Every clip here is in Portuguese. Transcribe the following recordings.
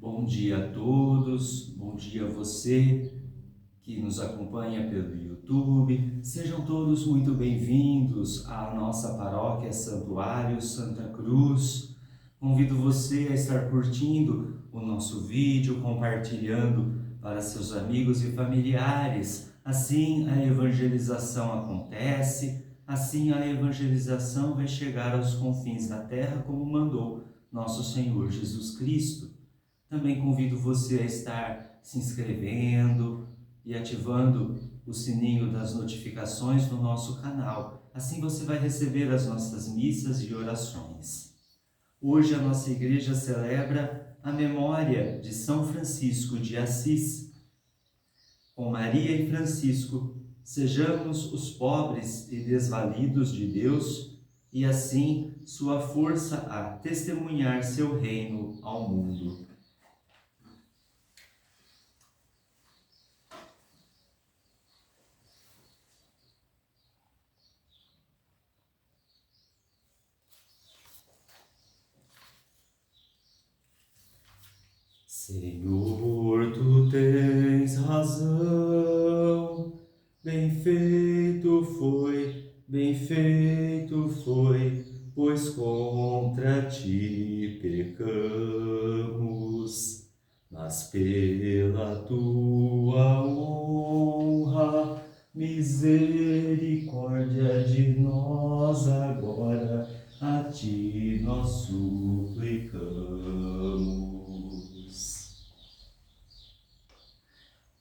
Bom dia a todos, bom dia a você que nos acompanha pelo YouTube. Sejam todos muito bem-vindos à nossa paróquia Santuário Santa Cruz. Convido você a estar curtindo o nosso vídeo, compartilhando para seus amigos e familiares. Assim a evangelização acontece, assim a evangelização vai chegar aos confins da terra como mandou nosso Senhor Jesus Cristo. Também convido você a estar se inscrevendo e ativando o sininho das notificações no nosso canal. Assim você vai receber as nossas missas e orações. Hoje a nossa igreja celebra a memória de São Francisco de Assis. Com Maria e Francisco, sejamos os pobres e desvalidos de Deus e assim sua força a testemunhar seu reino ao mundo. Senhor, tu tens razão, bem feito foi, pois contra ti pecamos, mas pela tua honra, misericórdia de nós agora, a ti nós suplicamos.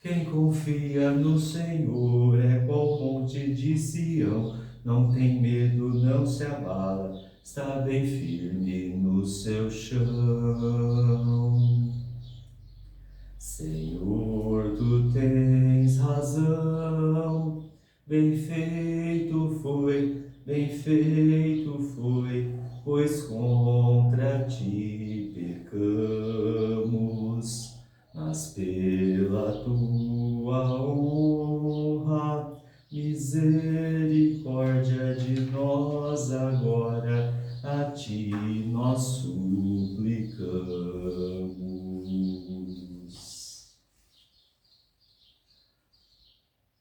Quem confia no Senhor é qual monte de Sião, não tem medo, não se abala, está bem firme no seu chão. Senhor, tu tens razão, bem feito foi, pois contra ti pecamos, mas pela tua honra, misericórdia de nós agora, a ti nós suplicamos.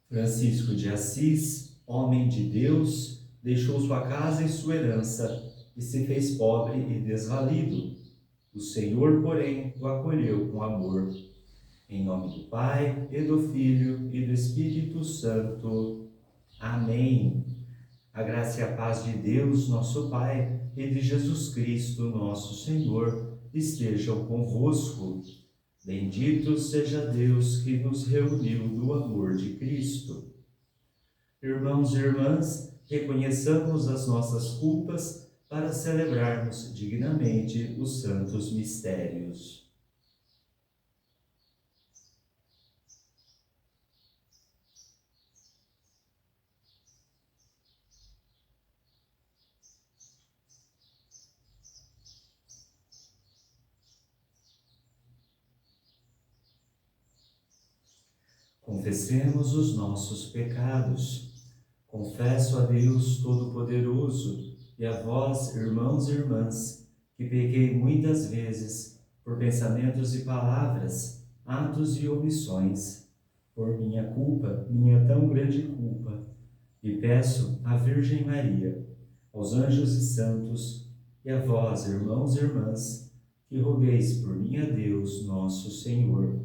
Francisco de Assis, homem de Deus, deixou sua casa e sua herança e se fez pobre e desvalido. O Senhor, porém, o acolheu com amor. Em nome do Pai, e do Filho, e do Espírito Santo. Amém. A graça e a paz de Deus, nosso Pai, e de Jesus Cristo, nosso Senhor, estejam convosco. Bendito seja Deus que nos reuniu no amor de Cristo. Irmãos e irmãs, reconheçamos as nossas culpas para celebrarmos dignamente os santos mistérios. Confessemos os nossos pecados. Confesso a Deus Todo-Poderoso e a vós, irmãos e irmãs, que pequei muitas vezes por pensamentos e palavras, atos e omissões, por minha culpa, minha tão grande culpa, e peço à Virgem Maria, aos anjos e santos, e a vós, irmãos e irmãs, que rogueis por mim a Deus, nosso Senhor.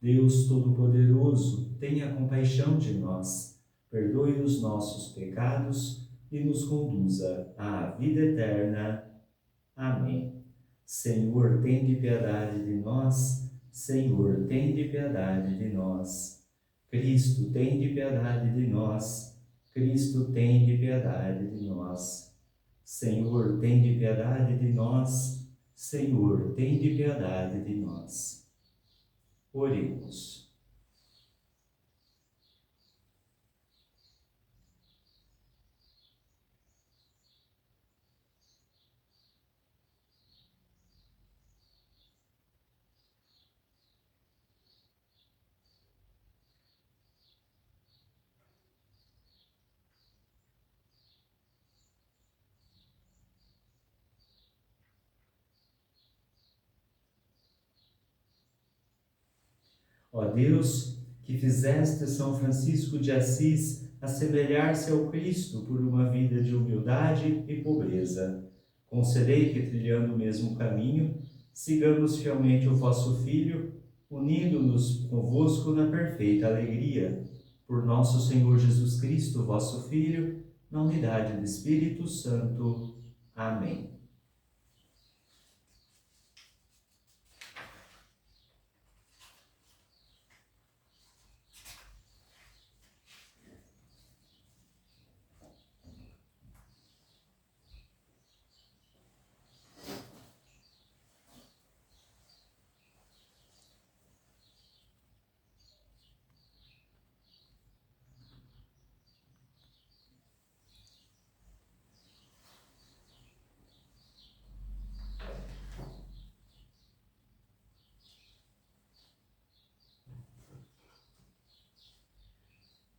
Deus Todo-Poderoso, tenha compaixão de nós, perdoe os nossos pecados e nos conduza à vida eterna. Amém. Senhor, tende piedade de nós. Senhor, tende piedade de nós. Cristo, tende piedade de nós. Cristo, tende piedade de nós. Senhor, tende piedade de nós. Senhor, tende piedade de nós. Oremos. Ó Deus, que fizeste São Francisco de Assis assemelhar-se ao Cristo por uma vida de humildade e pobreza, concedei que, trilhando o mesmo caminho, sigamos fielmente o vosso Filho, unindo-nos convosco na perfeita alegria. Por nosso Senhor Jesus Cristo, vosso Filho, na unidade do Espírito Santo. Amém.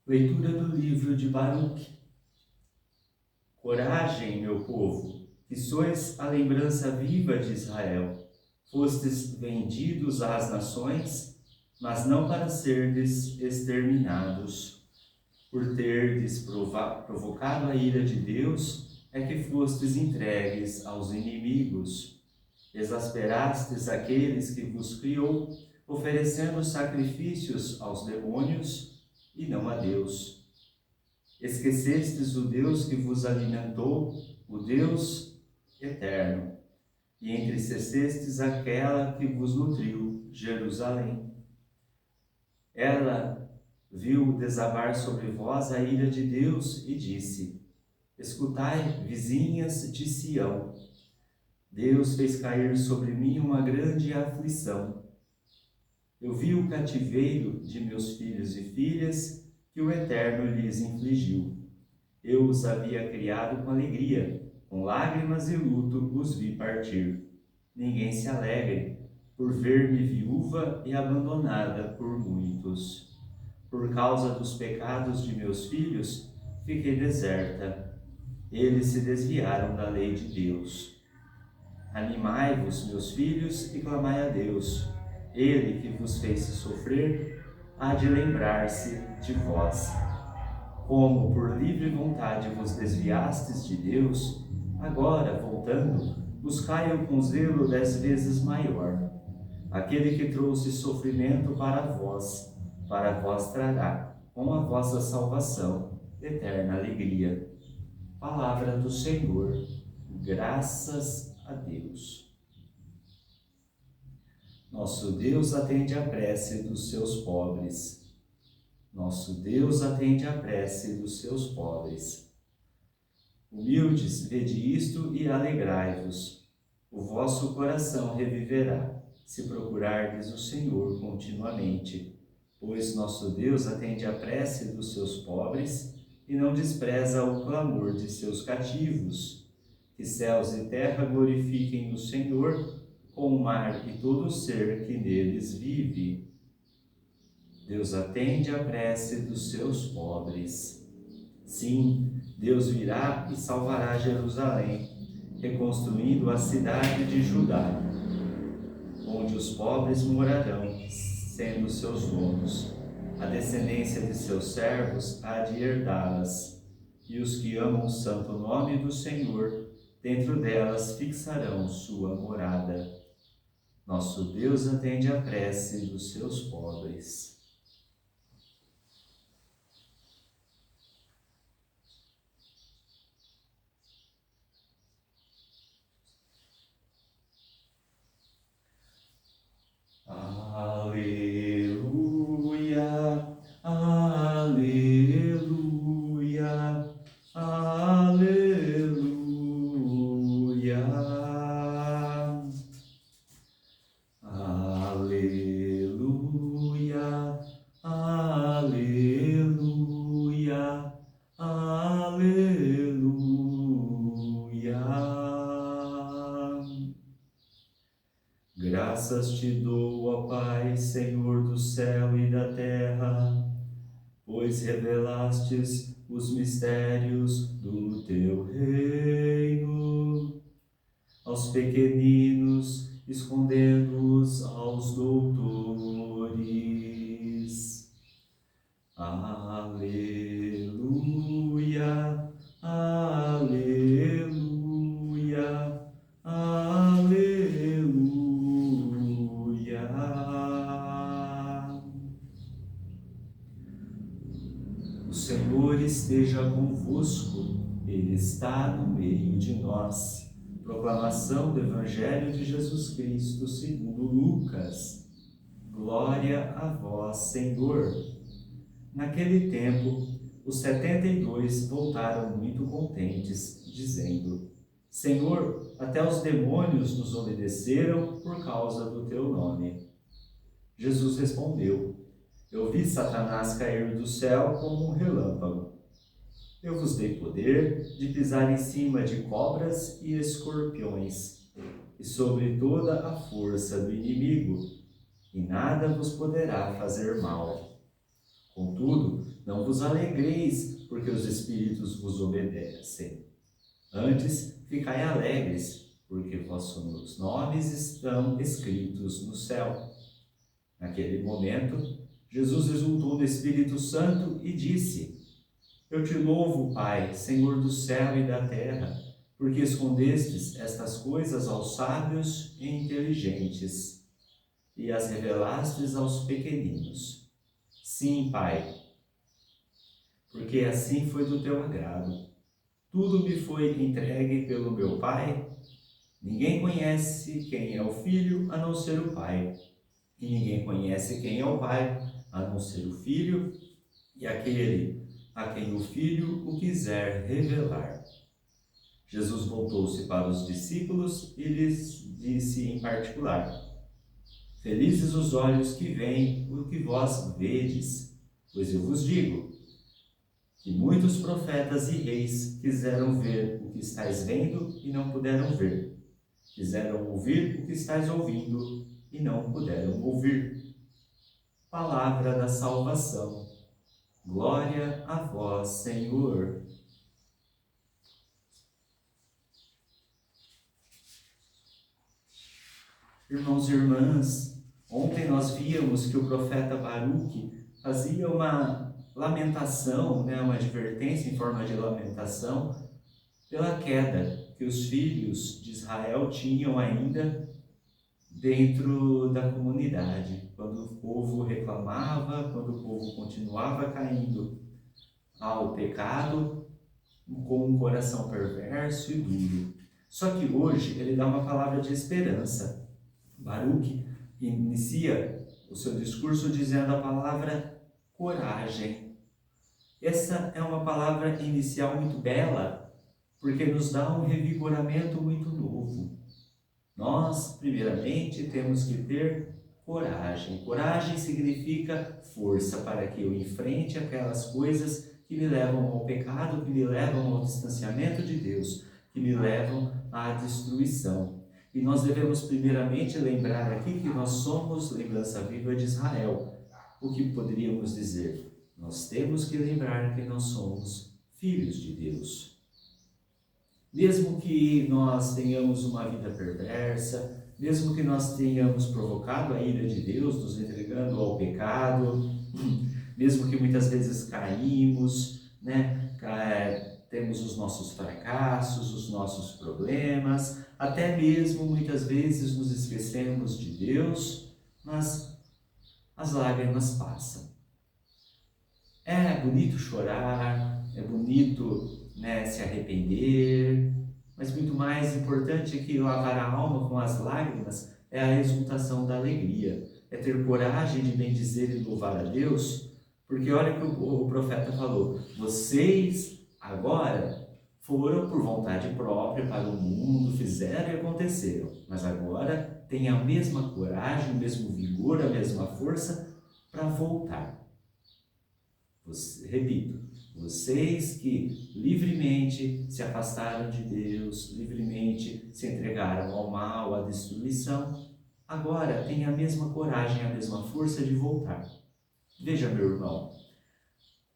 Leitura do livro de Baruque. Coragem, meu povo, que sois a lembrança viva de Israel. Fostes vendidos às nações, mas não para serdes exterminados. Por terdes provocado a ira de Deus, é que fostes entregues aos inimigos. Exasperastes aqueles que vos criou, oferecendo sacrifícios aos demônios e não a Deus. Esquecestes o Deus que vos alimentou, o Deus eterno, e entristecestes aquela que vos nutriu, Jerusalém. Ela viu desabar sobre vós a ira de Deus e disse: escutai, vizinhas de Sião, Deus fez cair sobre mim uma grande aflição. Eu vi o cativeiro de meus filhos e filhas que o Eterno lhes infligiu. Eu os havia criado com alegria, com lágrimas e luto os vi partir. Ninguém se alegre por ver-me viúva e abandonada por muitos. Por causa dos pecados de meus filhos, fiquei deserta. Eles se desviaram da lei de Deus. Animai-vos, meus filhos, e clamai a Deus. Ele que vos fez sofrer, há de lembrar-se de vós. Como por livre vontade vos desviastes de Deus, agora, voltando, buscai-o com zelo 10 vezes maior. Aquele que trouxe sofrimento para vós trará, com a vossa salvação, eterna alegria. Palavra do Senhor. Graças a Deus. Nosso Deus atende à prece dos seus pobres. Nosso Deus atende à prece dos seus pobres. Humildes, vede isto e alegrai-vos. O vosso coração reviverá, se procurardes o Senhor continuamente. Pois nosso Deus atende à prece dos seus pobres e não despreza o clamor de seus cativos. Que céus e terra glorifiquem o Senhor, com o mar e todo ser que neles vive. Deus atende à prece dos seus pobres. Sim, Deus virá e salvará Jerusalém, reconstruindo a cidade de Judá, onde os pobres morarão, sendo seus donos. A descendência de seus servos há de herdá-las, e os que amam o santo nome do Senhor, dentro delas fixarão sua morada. Nosso Deus atende à prece dos seus pobres. Aleluia, aleluia, aleluia. Aleluia, aleluia, aleluia. Graças te dou, ó Pai, Senhor do céu e da terra, pois revelastes os mistérios do teu reino aos pequeninos, escondendo-os aos doutores. Aleluia, aleluia, aleluia. O Senhor esteja convosco, Ele está no meio de nós. Proclamação do Evangelho de Jesus Cristo segundo Lucas. Glória a vós, Senhor. Naquele tempo, os 72 voltaram muito contentes, dizendo: Senhor, até os demônios nos obedeceram por causa do teu nome. Jesus respondeu: Eu vi Satanás cair do céu como um relâmpago. Eu vos dei poder de pisar em cima de cobras e escorpiões, e sobre toda a força do inimigo, e nada vos poderá fazer mal. Contudo, não vos alegreis, porque os espíritos vos obedecem. Antes, ficai alegres, porque vossos nomes estão escritos no céu. Naquele momento, Jesus exultou do Espírito Santo e disse: Eu te louvo, Pai, Senhor do céu e da terra, porque escondestes estas coisas aos sábios e inteligentes, e as revelastes aos pequeninos. Sim, Pai, porque assim foi do teu agrado. Tudo me foi entregue pelo meu Pai. Ninguém conhece quem é o Filho a não ser o Pai, e ninguém conhece quem é o Pai a não ser o Filho e aquele a quem o Filho o quiser revelar. Jesus voltou-se para os discípulos e lhes disse em particular: Felizes os olhos que veem o que vós vedes, pois eu vos digo que muitos profetas e reis quiseram ver o que estáis vendo e não puderam ver. Quiseram ouvir o que estáis ouvindo e não puderam ouvir. Palavra da salvação. Glória a vós, Senhor. Irmãos e irmãs, ontem nós víamos que o profeta Baruque fazia uma lamentação, uma advertência em forma de lamentação pela queda que os filhos de Israel tinham ainda dentro da comunidade, quando o povo reclamava, quando o povo continuava caindo ao pecado, com um coração perverso e duro. Só que hoje ele dá uma palavra de esperança. Baruque inicia o seu discurso dizendo a palavra coragem. Essa é uma palavra inicial muito bela, porque nos dá um revigoramento muito novo. Nós, primeiramente, temos que ter coragem. Coragem significa força para que eu enfrente aquelas coisas que me levam ao pecado, que me levam ao distanciamento de Deus, que me levam à destruição. E nós devemos primeiramente lembrar aqui que nós somos lembrança viva de Israel. O que poderíamos dizer? Nós temos que lembrar que nós somos filhos de Deus. Mesmo que nós tenhamos uma vida perversa, mesmo que nós tenhamos provocado a ira de Deus, nos entregando ao pecado, mesmo que muitas vezes caímos, temos os nossos fracassos, os nossos problemas, até mesmo muitas vezes nos esquecemos de Deus, mas as lágrimas passam. É bonito chorar, é bonito se arrepender, mas muito mais importante que lavar a alma com as lágrimas é a exultação da alegria, é ter coragem de bendizer e louvar a Deus, porque olha que o profeta falou: vocês agora foram por vontade própria para o mundo, fizeram e aconteceram, mas agora têm a mesma coragem, o mesmo vigor, a mesma força para voltar. Repito, vocês que livremente se afastaram de Deus, livremente se entregaram ao mal, à destruição, agora têm a mesma coragem, a mesma força de voltar. Veja, meu irmão,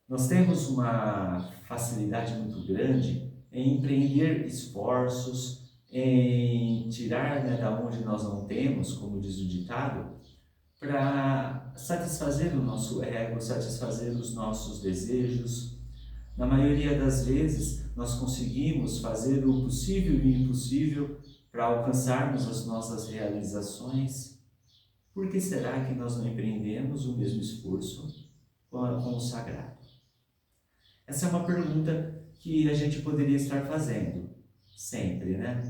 nós temos uma facilidade muito grande em empreender esforços, em tirar da onde nós não temos, como diz o ditado, para satisfazer o nosso ego, satisfazer os nossos desejos. Na maioria das vezes, nós conseguimos fazer o possível e o impossível para alcançarmos as nossas realizações. Por que será que nós não empreendemos o mesmo esforço com o sagrado? Essa é uma pergunta que a gente poderia estar fazendo sempre, né?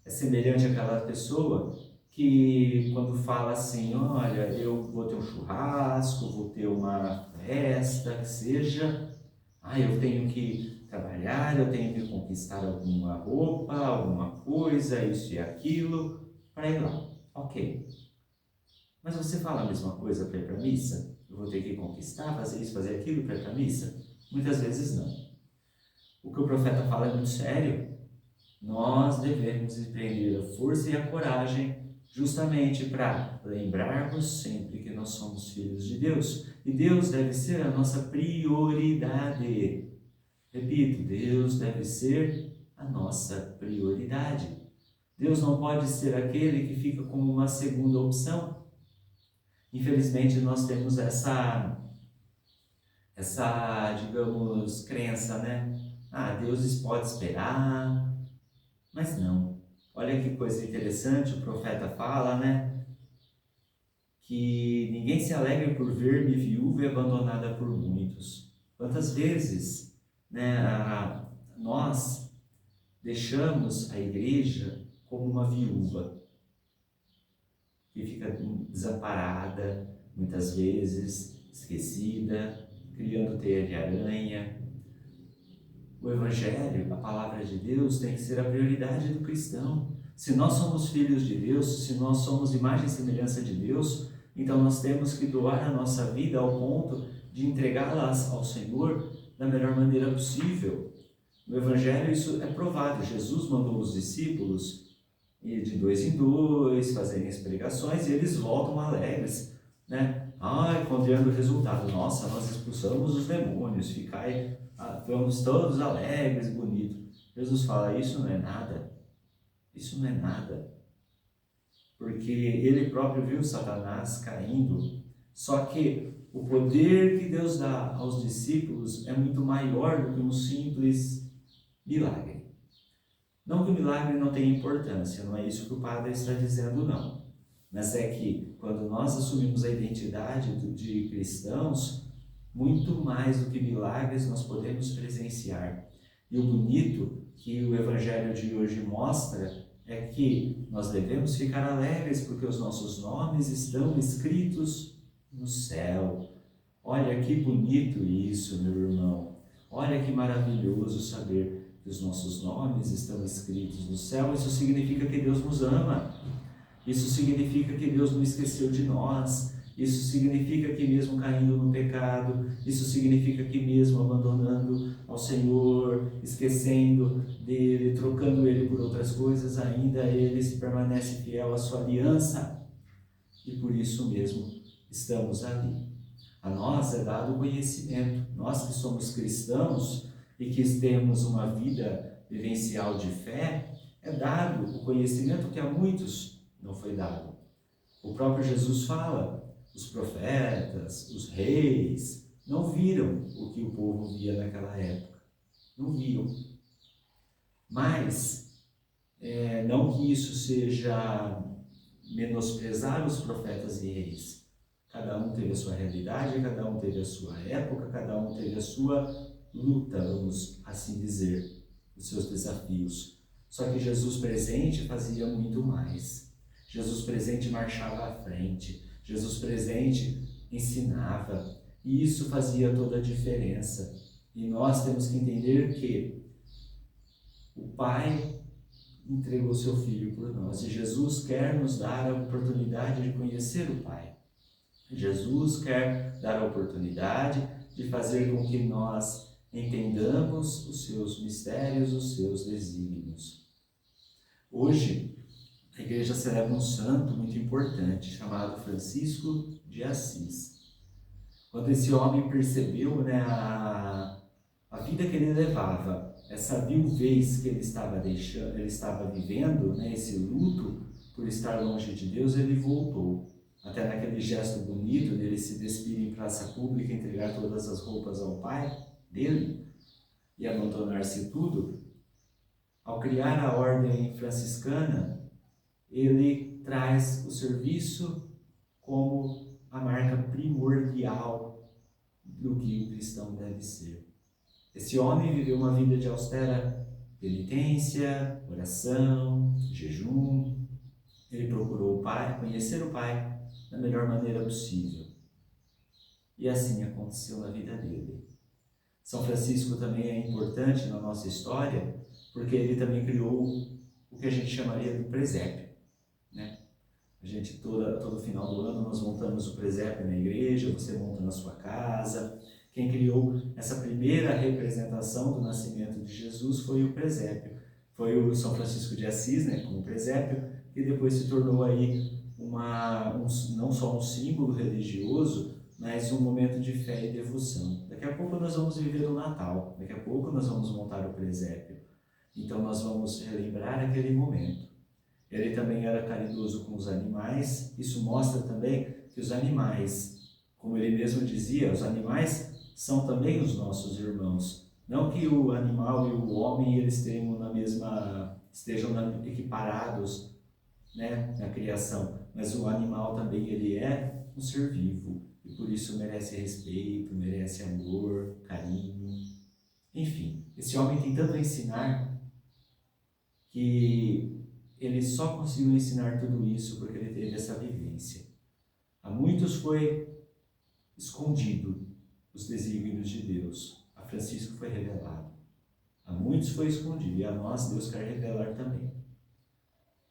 É semelhante àquela pessoa que quando fala assim, olha, eu vou ter um churrasco, vou ter uma festa, que seja, eu tenho que trabalhar, eu tenho que conquistar alguma roupa, alguma coisa, isso e aquilo, para ir lá. Ok. Mas você fala a mesma coisa para ir para a missa? Eu vou ter que conquistar, fazer isso, fazer aquilo para ir para a missa? Muitas vezes não. O que o profeta fala é muito sério. Nós devemos empreender a força e a coragem justamente para lembrarmos sempre que nós somos filhos de Deus. E Deus deve ser a nossa prioridade. Repito, Deus deve ser a nossa prioridade. Deus não pode ser aquele que fica como uma segunda opção. Infelizmente, nós temos essa digamos, crença, né? Deus pode esperar, mas não. Olha que coisa interessante, o profeta fala, né? Que ninguém se alegre por ver-me viúva e abandonada por muitos. Quantas vezes, né, nós deixamos a igreja como uma viúva que fica desamparada, muitas vezes esquecida, criando teia de aranha. O Evangelho, a palavra de Deus, tem que ser a prioridade do cristão. Se nós somos filhos de Deus, se nós somos imagem e semelhança de Deus, então nós temos que doar a nossa vida ao ponto de entregá-la ao Senhor da melhor maneira possível. No Evangelho isso é provado. Jesus mandou os discípulos ir de 2 em 2, fazerem as pregações, e eles voltam alegres, né? Encontrando o resultado. Nossa, nós expulsamos os demônios, vamos todos alegres, bonitos. Jesus fala, isso não é nada. Isso não é nada. Porque ele próprio viu Satanás caindo. Só que o poder que Deus dá aos discípulos é muito maior do que um simples milagre. Não que o milagre não tenha importância, não é isso que o padre está dizendo, não. Mas é que quando nós assumimos a identidade de cristãos, muito mais do que milagres nós podemos presenciar. E o bonito que o Evangelho de hoje mostra é que nós devemos ficar alegres porque os nossos nomes estão escritos no céu. Olha que bonito isso, meu irmão. Olha que maravilhoso saber que os nossos nomes estão escritos no céu. Isso significa que Deus nos ama. Isso significa que Deus não esqueceu de nós. Isso significa que mesmo caindo no pecado, isso significa que mesmo abandonando ao Senhor, esquecendo dele, trocando ele por outras coisas, ainda ele permanece fiel à sua aliança. E por isso mesmo estamos ali. A nós é dado o conhecimento. Nós que somos cristãos e que temos uma vida vivencial de fé, é dado o conhecimento que a muitos não foi dado. O próprio Jesus fala, os profetas, os reis, não viram o que o povo via naquela época. Não viam. Mas, não que isso seja menosprezar os profetas e reis. Cada um teve a sua realidade, cada um teve a sua época, cada um teve a sua luta, vamos assim dizer, os seus desafios. Só que Jesus presente fazia muito mais. Jesus presente marchava à frente. Jesus presente ensinava. E isso fazia toda a diferença. E nós temos que entender que o Pai entregou seu Filho por nós. E Jesus quer nos dar a oportunidade de conhecer o Pai. Jesus quer dar a oportunidade de fazer com que nós entendamos os seus mistérios, os seus desígnios. Hoje, a igreja celebra um santo muito importante, chamado Francisco de Assis. Quando esse homem percebeu, né, a vida que ele levava, essa viuvez que ele estava vivendo, né, esse luto por estar longe de Deus, ele voltou. até naquele gesto bonito dele se despir em praça pública, entregar todas as roupas ao pai dele e abandonar-se tudo, ao criar a ordem franciscana, ele traz o serviço como a marca primordial do que o cristão deve ser. Esse homem viveu uma vida de austera penitência, oração, jejum. Ele procurou o Pai, conhecer o Pai da melhor maneira possível. E assim aconteceu na vida dele. São Francisco também é importante na nossa história, porque ele também criou o que a gente chamaria de presépio, né? A gente, todo final do ano, nós montamos o presépio na igreja, você monta na sua casa. Quem criou essa primeira representação do nascimento de Jesus foi o presépio. Foi o São Francisco de Assis, né, com o presépio, que depois se tornou aí não só um símbolo religioso, mas um momento de fé e devoção. Daqui a pouco nós vamos viver o Natal, daqui a pouco nós vamos montar o presépio. Então nós vamos relembrar aquele momento. Ele também era caridoso com os animais. Isso mostra também que os animais, como ele mesmo dizia, os animais são também os nossos irmãos. Não que o animal e o homem eles estejam equiparados, né, na criação, mas o animal também ele é um ser vivo e por isso merece respeito, merece amor, carinho. Enfim, esse homem tem tanto a ensinar que ele só conseguiu ensinar tudo isso porque ele teve essa vivência. A muitos foi escondido os desígnios de Deus. A Francisco foi revelado. A muitos foi escondido e a nós Deus quer revelar também.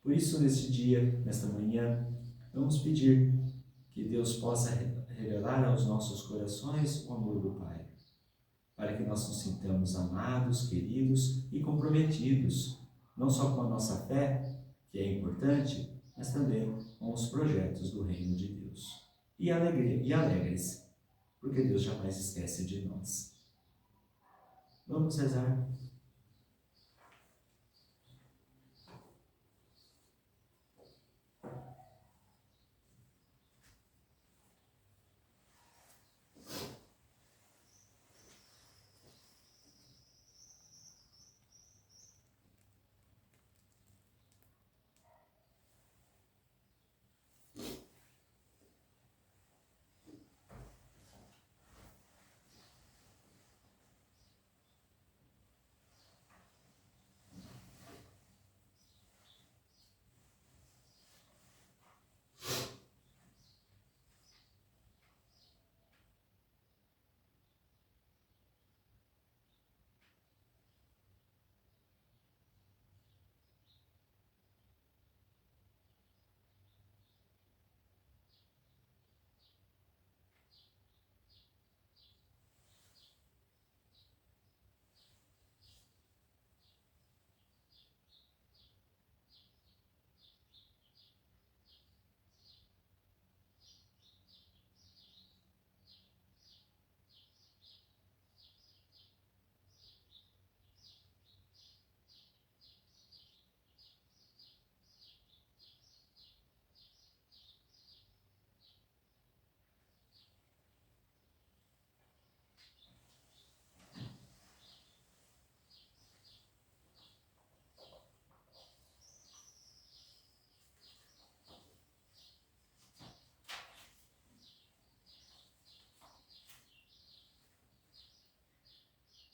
Por isso, neste dia, nesta manhã, vamos pedir que Deus possa revelar aos nossos corações o amor do Pai, para que nós nos sintamos amados, queridos e comprometidos, não só com a nossa fé, que é importante, mas também com os projetos do reino de Deus. E alegres, porque Deus jamais esquece de nós. Vamos rezar.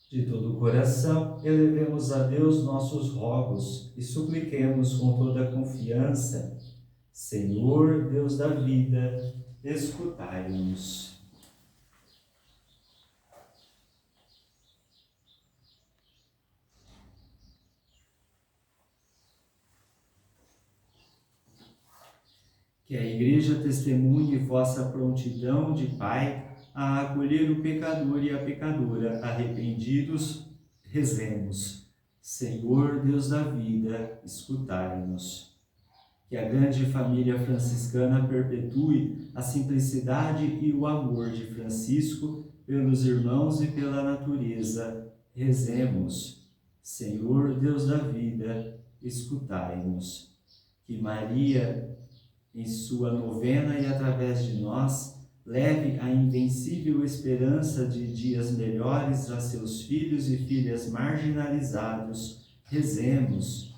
De todo o coração, elevemos a Deus nossos rogos e supliquemos com toda a confiança: Senhor, Deus da vida, escutai-nos. Que a Igreja testemunhe vossa prontidão de Pai a acolher o pecador e a pecadora arrependidos. Rezemos. Senhor, Deus da vida, escutai-nos. Que a grande família franciscana perpetue a simplicidade e o amor de Francisco pelos irmãos e pela natureza. Rezemos. Senhor, Deus da vida, escutai-nos. Que Maria, em sua novena e através de nós, leve a invencível esperança de dias melhores a seus filhos e filhas marginalizados. Rezemos.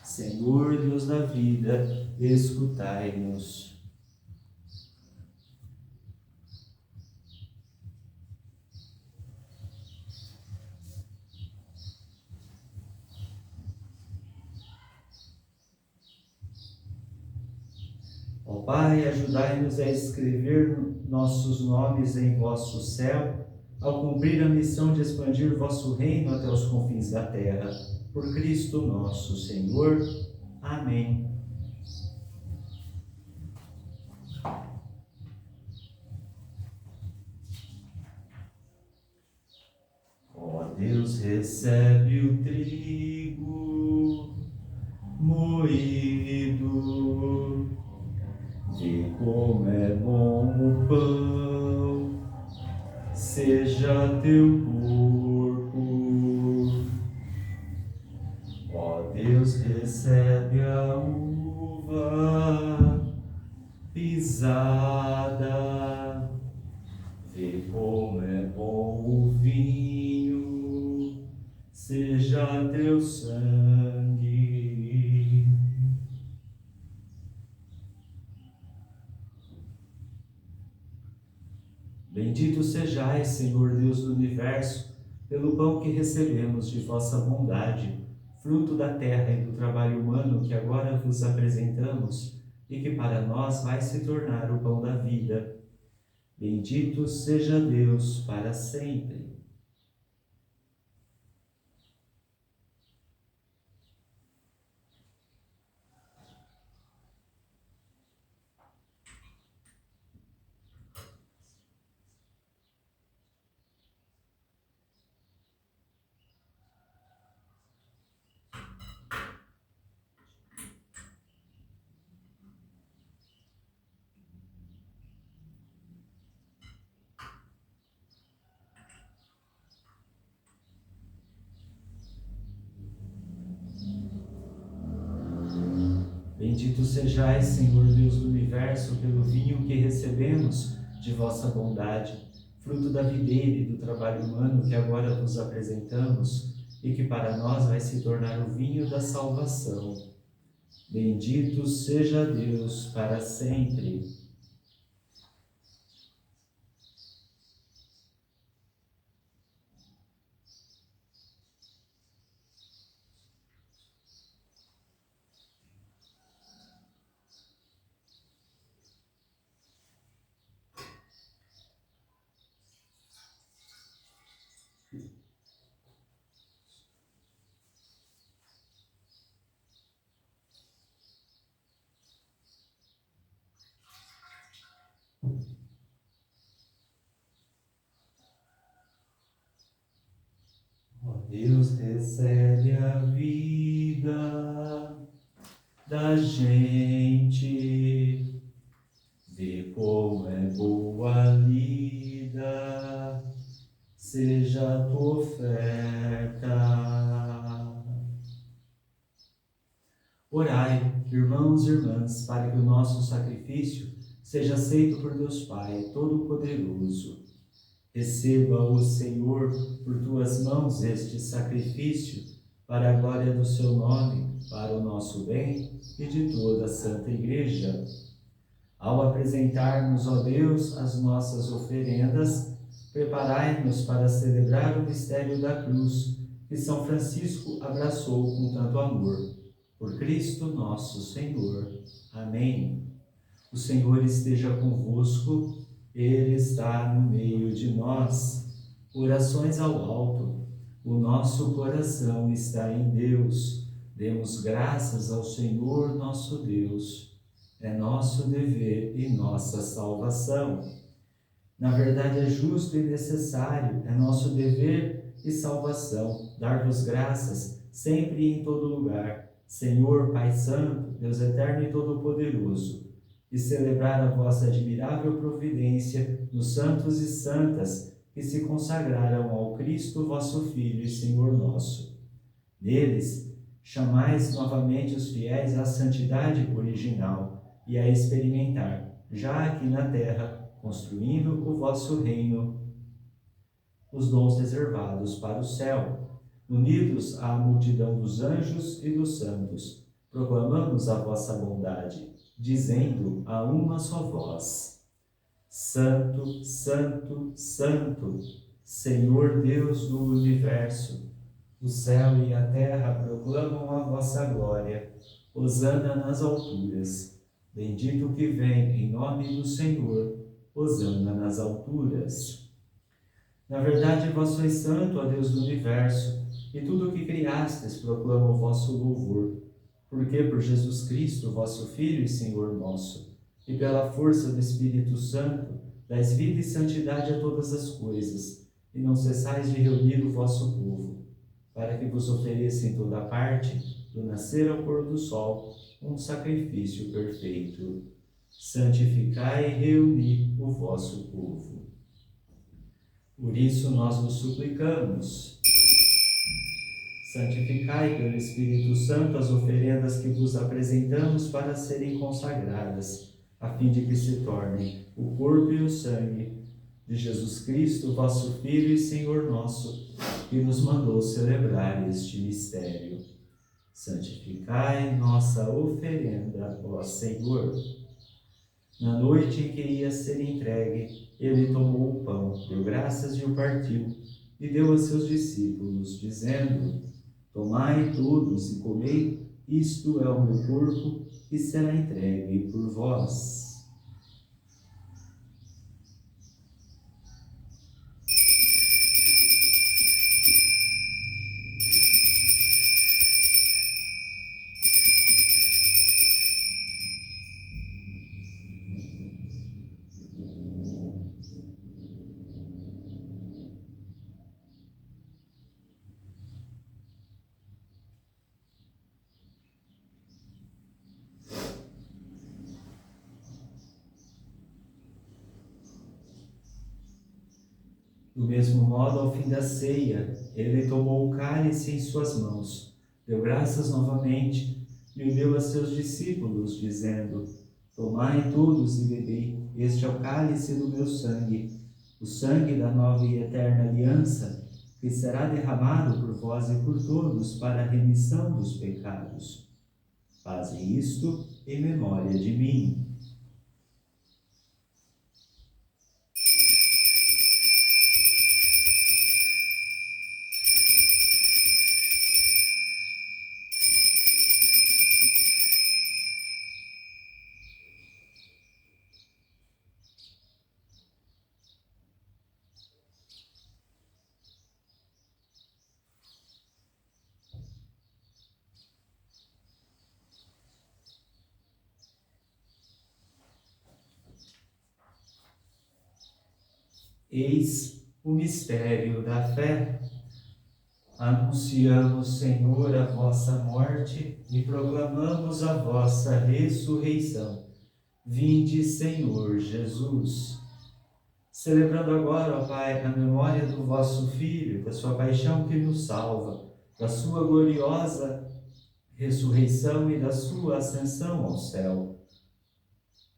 Senhor Deus da vida, escutai-nos. Ó Pai, ajudai-nos a escrever nossos nomes em vosso céu, ao cumprir a missão de expandir vosso reino até os confins da terra. Por Cristo nosso Senhor. Amém. Ó Deus, recebe o trigo moído, vê como é bom o pão, seja teu corpo. Ó Deus, recebe a uva pisada, vê como é bom o vinho, seja teu sangue. Bendito sejais, Senhor Deus do Universo, pelo pão que recebemos de vossa bondade, fruto da terra e do trabalho humano que agora vos apresentamos e que para nós vai se tornar o pão da vida. Bendito seja Deus para sempre. Bendito sejais, Senhor Deus do Universo, pelo vinho que recebemos de vossa bondade, fruto da videira e do trabalho humano que agora vos apresentamos e que para nós vai se tornar o vinho da salvação. Bendito seja Deus para sempre. Ó Deus, recebe a vida da gente, vê como é boa a lida, seja a tua oferta. Orai, irmãos e irmãs, para que o nosso sacrifício seja aceito por Deus Pai Todo-Poderoso. Receba, ó Senhor, por tuas mãos este sacrifício, para a glória do seu nome, para o nosso bem e de toda a Santa Igreja. Ao apresentarmos, ó Deus, as nossas oferendas, preparai-nos para celebrar o mistério da cruz, que São Francisco abraçou com tanto amor. Por Cristo nosso Senhor. Amém. O Senhor esteja convosco, Ele está no meio de nós. Orações ao alto. O nosso coração está em Deus. Demos graças ao Senhor nosso Deus. É nosso dever e nossa salvação. Na verdade, é justo e necessário, é nosso dever e salvação, dar-vos graças sempre e em todo lugar, Senhor, Pai Santo, Deus Eterno e Todo-Poderoso, e celebrar a vossa admirável providência nos santos e santas que se consagraram ao Cristo, vosso Filho e Senhor nosso. Neles, chamais novamente os fiéis à santidade original e a experimentar, já aqui na terra, construindo o vosso reino, os dons reservados para o céu. Unidos à multidão dos anjos e dos santos, proclamamos a vossa bondade, dizendo a uma só voz: Santo, Santo, Santo, Senhor Deus do universo, o céu e a terra proclamam a vossa glória. Hosana nas alturas. Bendito o que vem em nome do Senhor. Hosana nas alturas. Na verdade, vós sois santo, ó Deus do universo, e tudo o que criastes proclama o vosso louvor. Porque por Jesus Cristo, vosso Filho e Senhor nosso, e pela força do Espírito Santo, dais vida e santidade a todas as coisas, e não cessais de reunir o vosso povo, para que vos ofereça em toda parte, do nascer ao pôr do sol, um sacrifício perfeito. Santificai e reuni o vosso povo. Por isso nós vos suplicamos, santificai pelo Espírito Santo as oferendas que vos apresentamos para serem consagradas, a fim de que se tornem o corpo e o sangue de Jesus Cristo, vosso Filho e Senhor nosso, que nos mandou celebrar este mistério. Santificai nossa oferenda, ó Senhor. Na noite em que ia ser entregue, ele tomou o pão, deu graças e o partiu, e deu a seus discípulos, dizendo: Tomai todos e comei, isto é o meu corpo, que será entregue por vós. Do mesmo modo, ao fim da ceia, ele tomou o cálice em suas mãos, deu graças novamente e o deu a seus discípulos, dizendo: Tomai todos e bebei, este é o cálice do meu sangue, o sangue da nova e eterna aliança, que será derramado por vós e por todos para a remissão dos pecados. Fazem isto em memória de mim. Eis o mistério da fé. Anunciamos, Senhor, a vossa morte e proclamamos a vossa ressurreição. Vinde, Senhor Jesus. Celebrando agora, ó Pai, a memória do vosso Filho, da sua paixão que nos salva, da sua gloriosa ressurreição e da sua ascensão ao céu.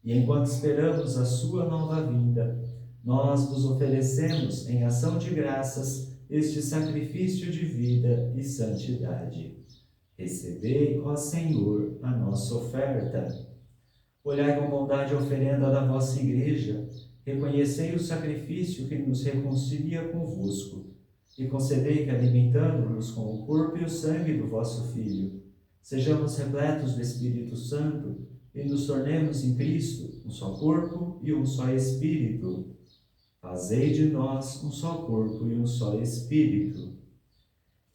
E enquanto esperamos a sua nova vinda, nós vos oferecemos, em ação de graças, este sacrifício de vida e santidade. Recebei, ó Senhor, a nossa oferta. Olhai com bondade a oferenda da vossa Igreja, reconhecei o sacrifício que nos reconcilia convosco, e concedei que, alimentando-nos com o corpo e o sangue do vosso Filho, sejamos repletos do Espírito Santo e nos tornemos em Cristo um só corpo e um só Espírito. Fazei de nós um só corpo e um só Espírito.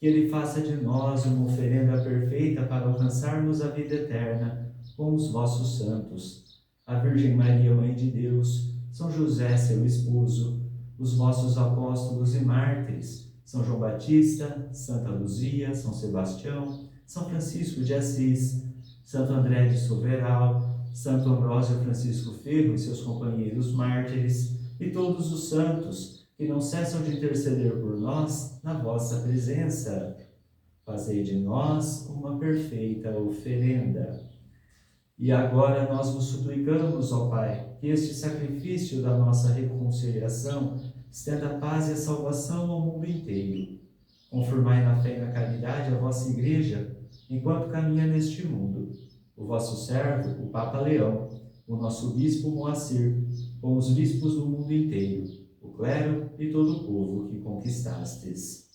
Que Ele faça de nós uma oferenda perfeita para alcançarmos a vida eterna com os vossos santos, a Virgem Maria, Mãe de Deus, São José, seu esposo, os vossos apóstolos e mártires, São João Batista, Santa Luzia, São Sebastião, São Francisco de Assis, Santo André de Soberal, Santo Ambrósio Francisco Ferro e seus companheiros mártires, e todos os santos que não cessam de interceder por nós na vossa presença. Fazei de nós uma perfeita oferenda. E agora nós vos suplicamos, ó Pai, que este sacrifício da nossa reconciliação estenda a paz e a salvação ao mundo inteiro. Confirmai na fé e na caridade a vossa Igreja, enquanto caminha neste mundo. O vosso servo, o Papa Leão, o nosso Bispo Moacir, com os bispos do mundo inteiro, o clero e todo o povo que conquistastes.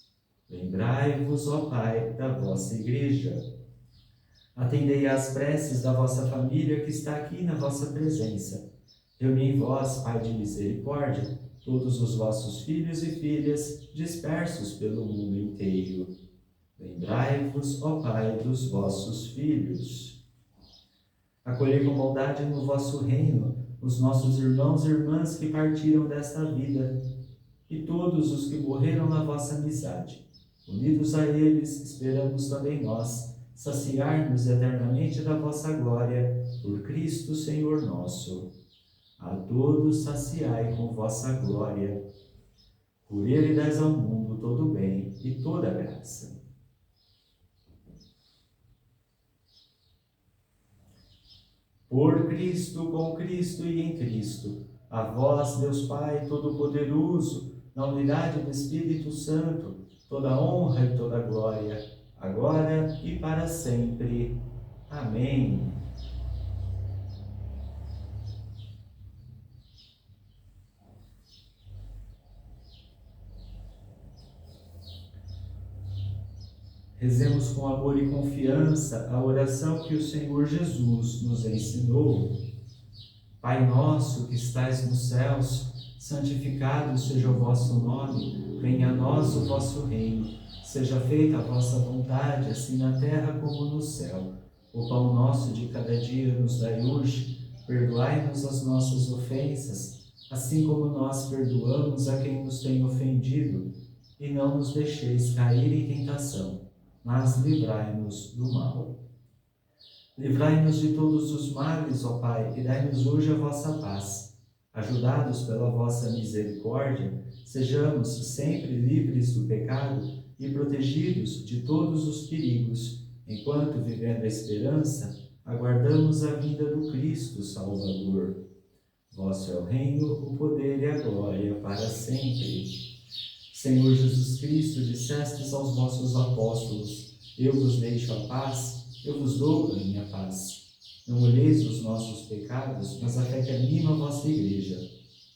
Lembrai-vos, ó Pai, da vossa Igreja. Atendei às preces da vossa família que está aqui na vossa presença. Reuni em vós, Pai de misericórdia, todos os vossos filhos e filhas dispersos pelo mundo inteiro. Lembrai-vos, ó Pai, dos vossos filhos. Acolhei com bondade no vosso reino os nossos irmãos e irmãs que partiram desta vida e todos os que morreram na vossa amizade. Unidos a eles, esperamos também nós saciar-nos eternamente da vossa glória, por Cristo Senhor nosso. A todos saciai com vossa glória. Por ele dais ao mundo todo o bem e toda a graça. Por Cristo, com Cristo e em Cristo, a vós, Deus Pai Todo-Poderoso, na unidade do Espírito Santo, toda honra e toda glória, agora e para sempre. Amém. Rezemos com amor e confiança a oração que o Senhor Jesus nos ensinou. Pai nosso que estais nos céus, santificado seja o vosso nome, venha a nós o vosso reino, seja feita a vossa vontade, assim na terra como no céu. O pão nosso de cada dia nos dai hoje, perdoai-nos as nossas ofensas, assim como nós perdoamos a quem nos tem ofendido, e não nos deixeis cair em tentação, mas livrai-nos do mal. Livrai-nos de todos os males, ó Pai, e dai-nos hoje a vossa paz. Ajudados pela vossa misericórdia, sejamos sempre livres do pecado e protegidos de todos os perigos, enquanto, vivendo a esperança, aguardamos a vinda do Cristo Salvador. Vosso é o reino, o poder e a glória para sempre. Senhor Jesus Cristo, dissestes aos vossos apóstolos: eu vos deixo a paz, eu vos dou a minha paz. Não olheis os nossos pecados, mas a fé que anima a vossa Igreja.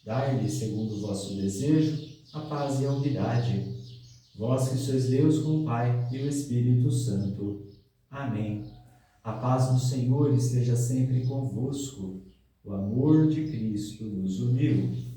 Dai-lhe, segundo o vosso desejo, a paz e a unidade. Vós que sois Deus com o Pai e o Espírito Santo. Amém. A paz do Senhor esteja sempre convosco. O amor de Cristo nos uniu.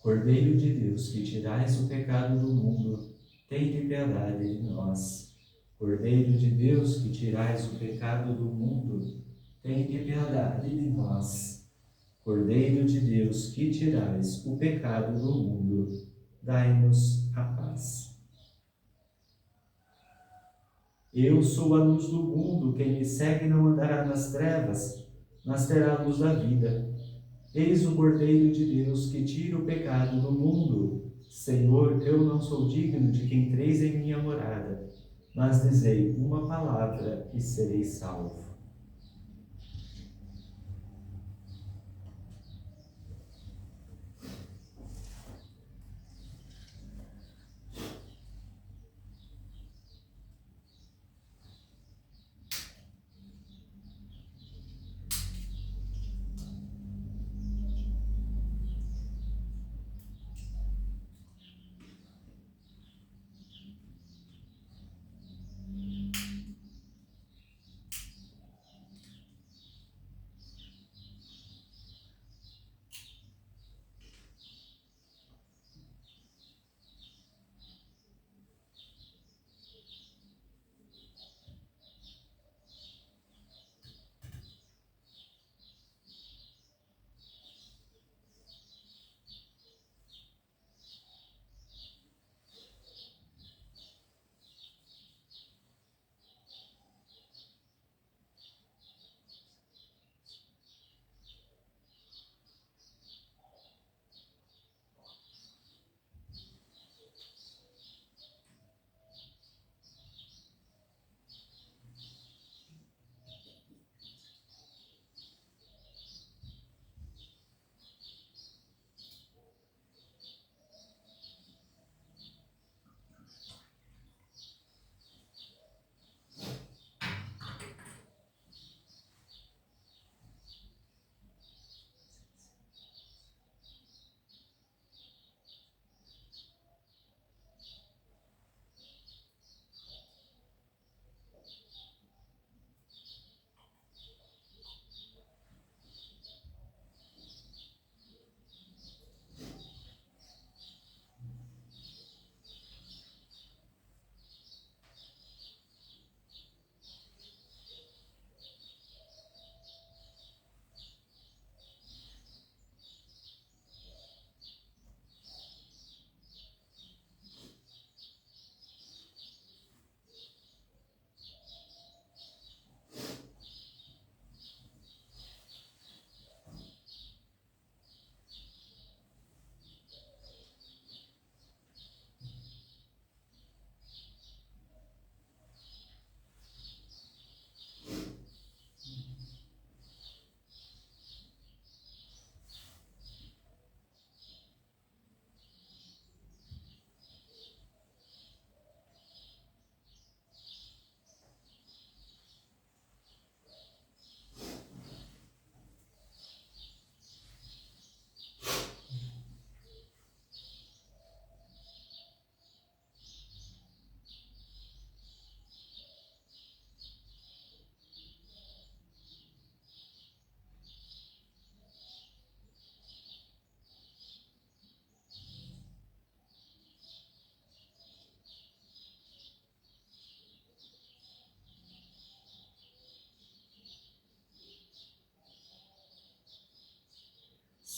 Cordeiro de Deus, que tirais o pecado do mundo, tende piedade de nós. Cordeiro de Deus, que tirais o pecado do mundo, tende piedade de nós. Cordeiro de Deus, que tirais o pecado do mundo, dai-nos a paz. Eu sou a luz do mundo, quem me segue não andará nas trevas, mas terá a luz da vida. Eis o Cordeiro de Deus que tira o pecado do mundo. Senhor, eu não sou digno de que entreis em minha morada, mas dizei uma palavra e serei salvo.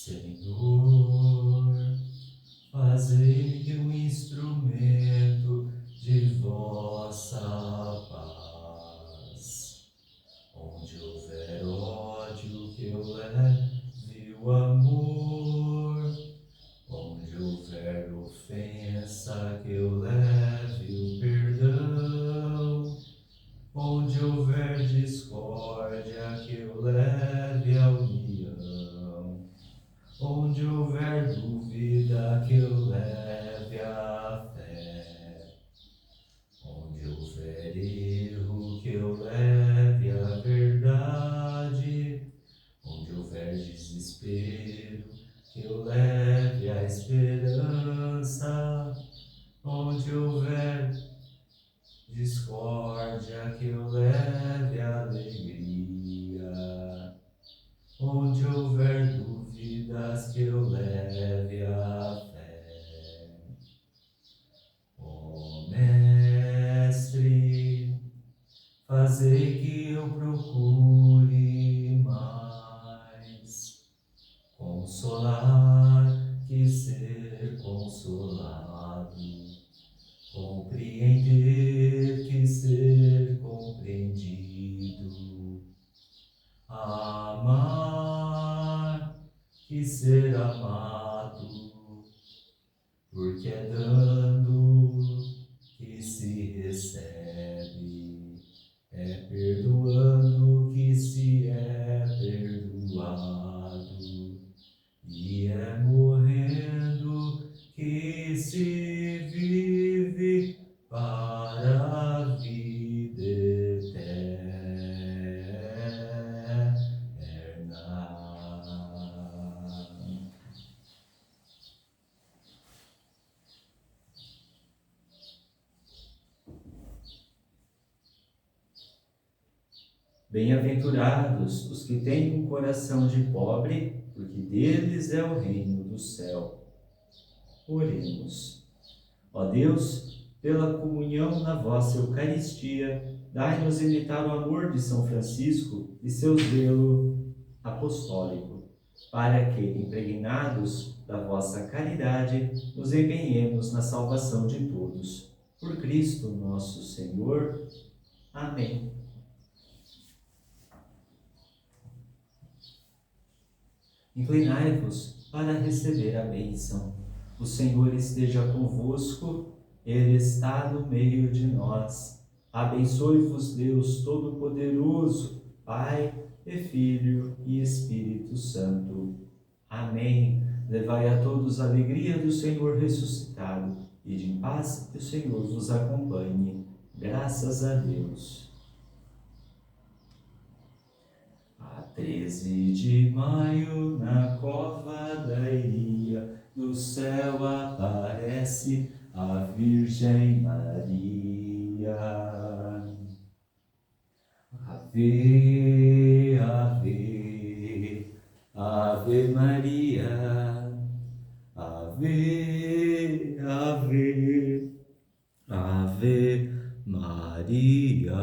Senhor, fazei que um instrumento de vossa paz, onde houver ódio, que eu leve o amor, onde houver ofensa, que eu leve o perdão, onde houver discórdia, que eu leve a união, onde houver dúvida, que eu leve a fé, onde houver erro, que eu leve a verdade, onde houver desespero, que eu leve a esperança, onde houver discórdia, que eu leve a alegria, onde houver dúvidas, que eu leve a fé. Ó Mestre, fazei que eu procure mais consolar que ser consolado, compreender que ser compreendido, amar que ser amado, porque é dando que se recebe, é perdoando que se é perdoado, e é morrendo que se vive para a vida eterna. Bem-aventurados os que têm um coração de pobre, porque deles é o reino do céu. Oremos. Ó Deus, pela comunhão na vossa Eucaristia, dai-nos imitar o amor de São Francisco e seu zelo apostólico, para que, impregnados da vossa caridade, nos empenhemos na salvação de todos. Por Cristo nosso Senhor. Amém. Inclinai-vos para receber a bênção. O Senhor esteja convosco, Ele está no meio de nós. Abençoe-vos Deus Todo-Poderoso, Pai e Filho e Espírito Santo. Amém. Levai a todos a alegria do Senhor ressuscitado, e de paz que o Senhor vos acompanhe. Graças a Deus. A 13 de maio, na cova da Iria, do céu aparece a Virgem Maria. Ave, ave, ave Maria. Ave, ave, ave Maria.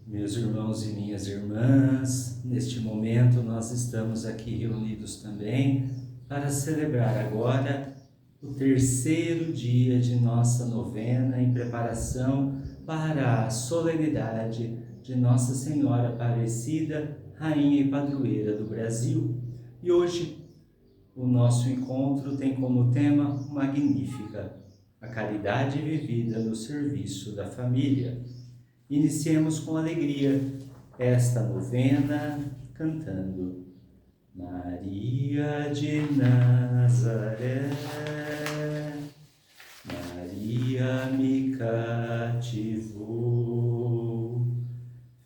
Meus irmãos e minhas irmãs, neste momento nós estamos aqui reunidos também para celebrar agora o terceiro dia de nossa novena em preparação para a solenidade de Nossa Senhora Aparecida, Rainha e Padroeira do Brasil. E hoje o nosso encontro tem como tema Magnífica, a caridade vivida no serviço da família. Iniciemos com alegria esta novena cantando: Maria de Nazaré, Maria me cativou,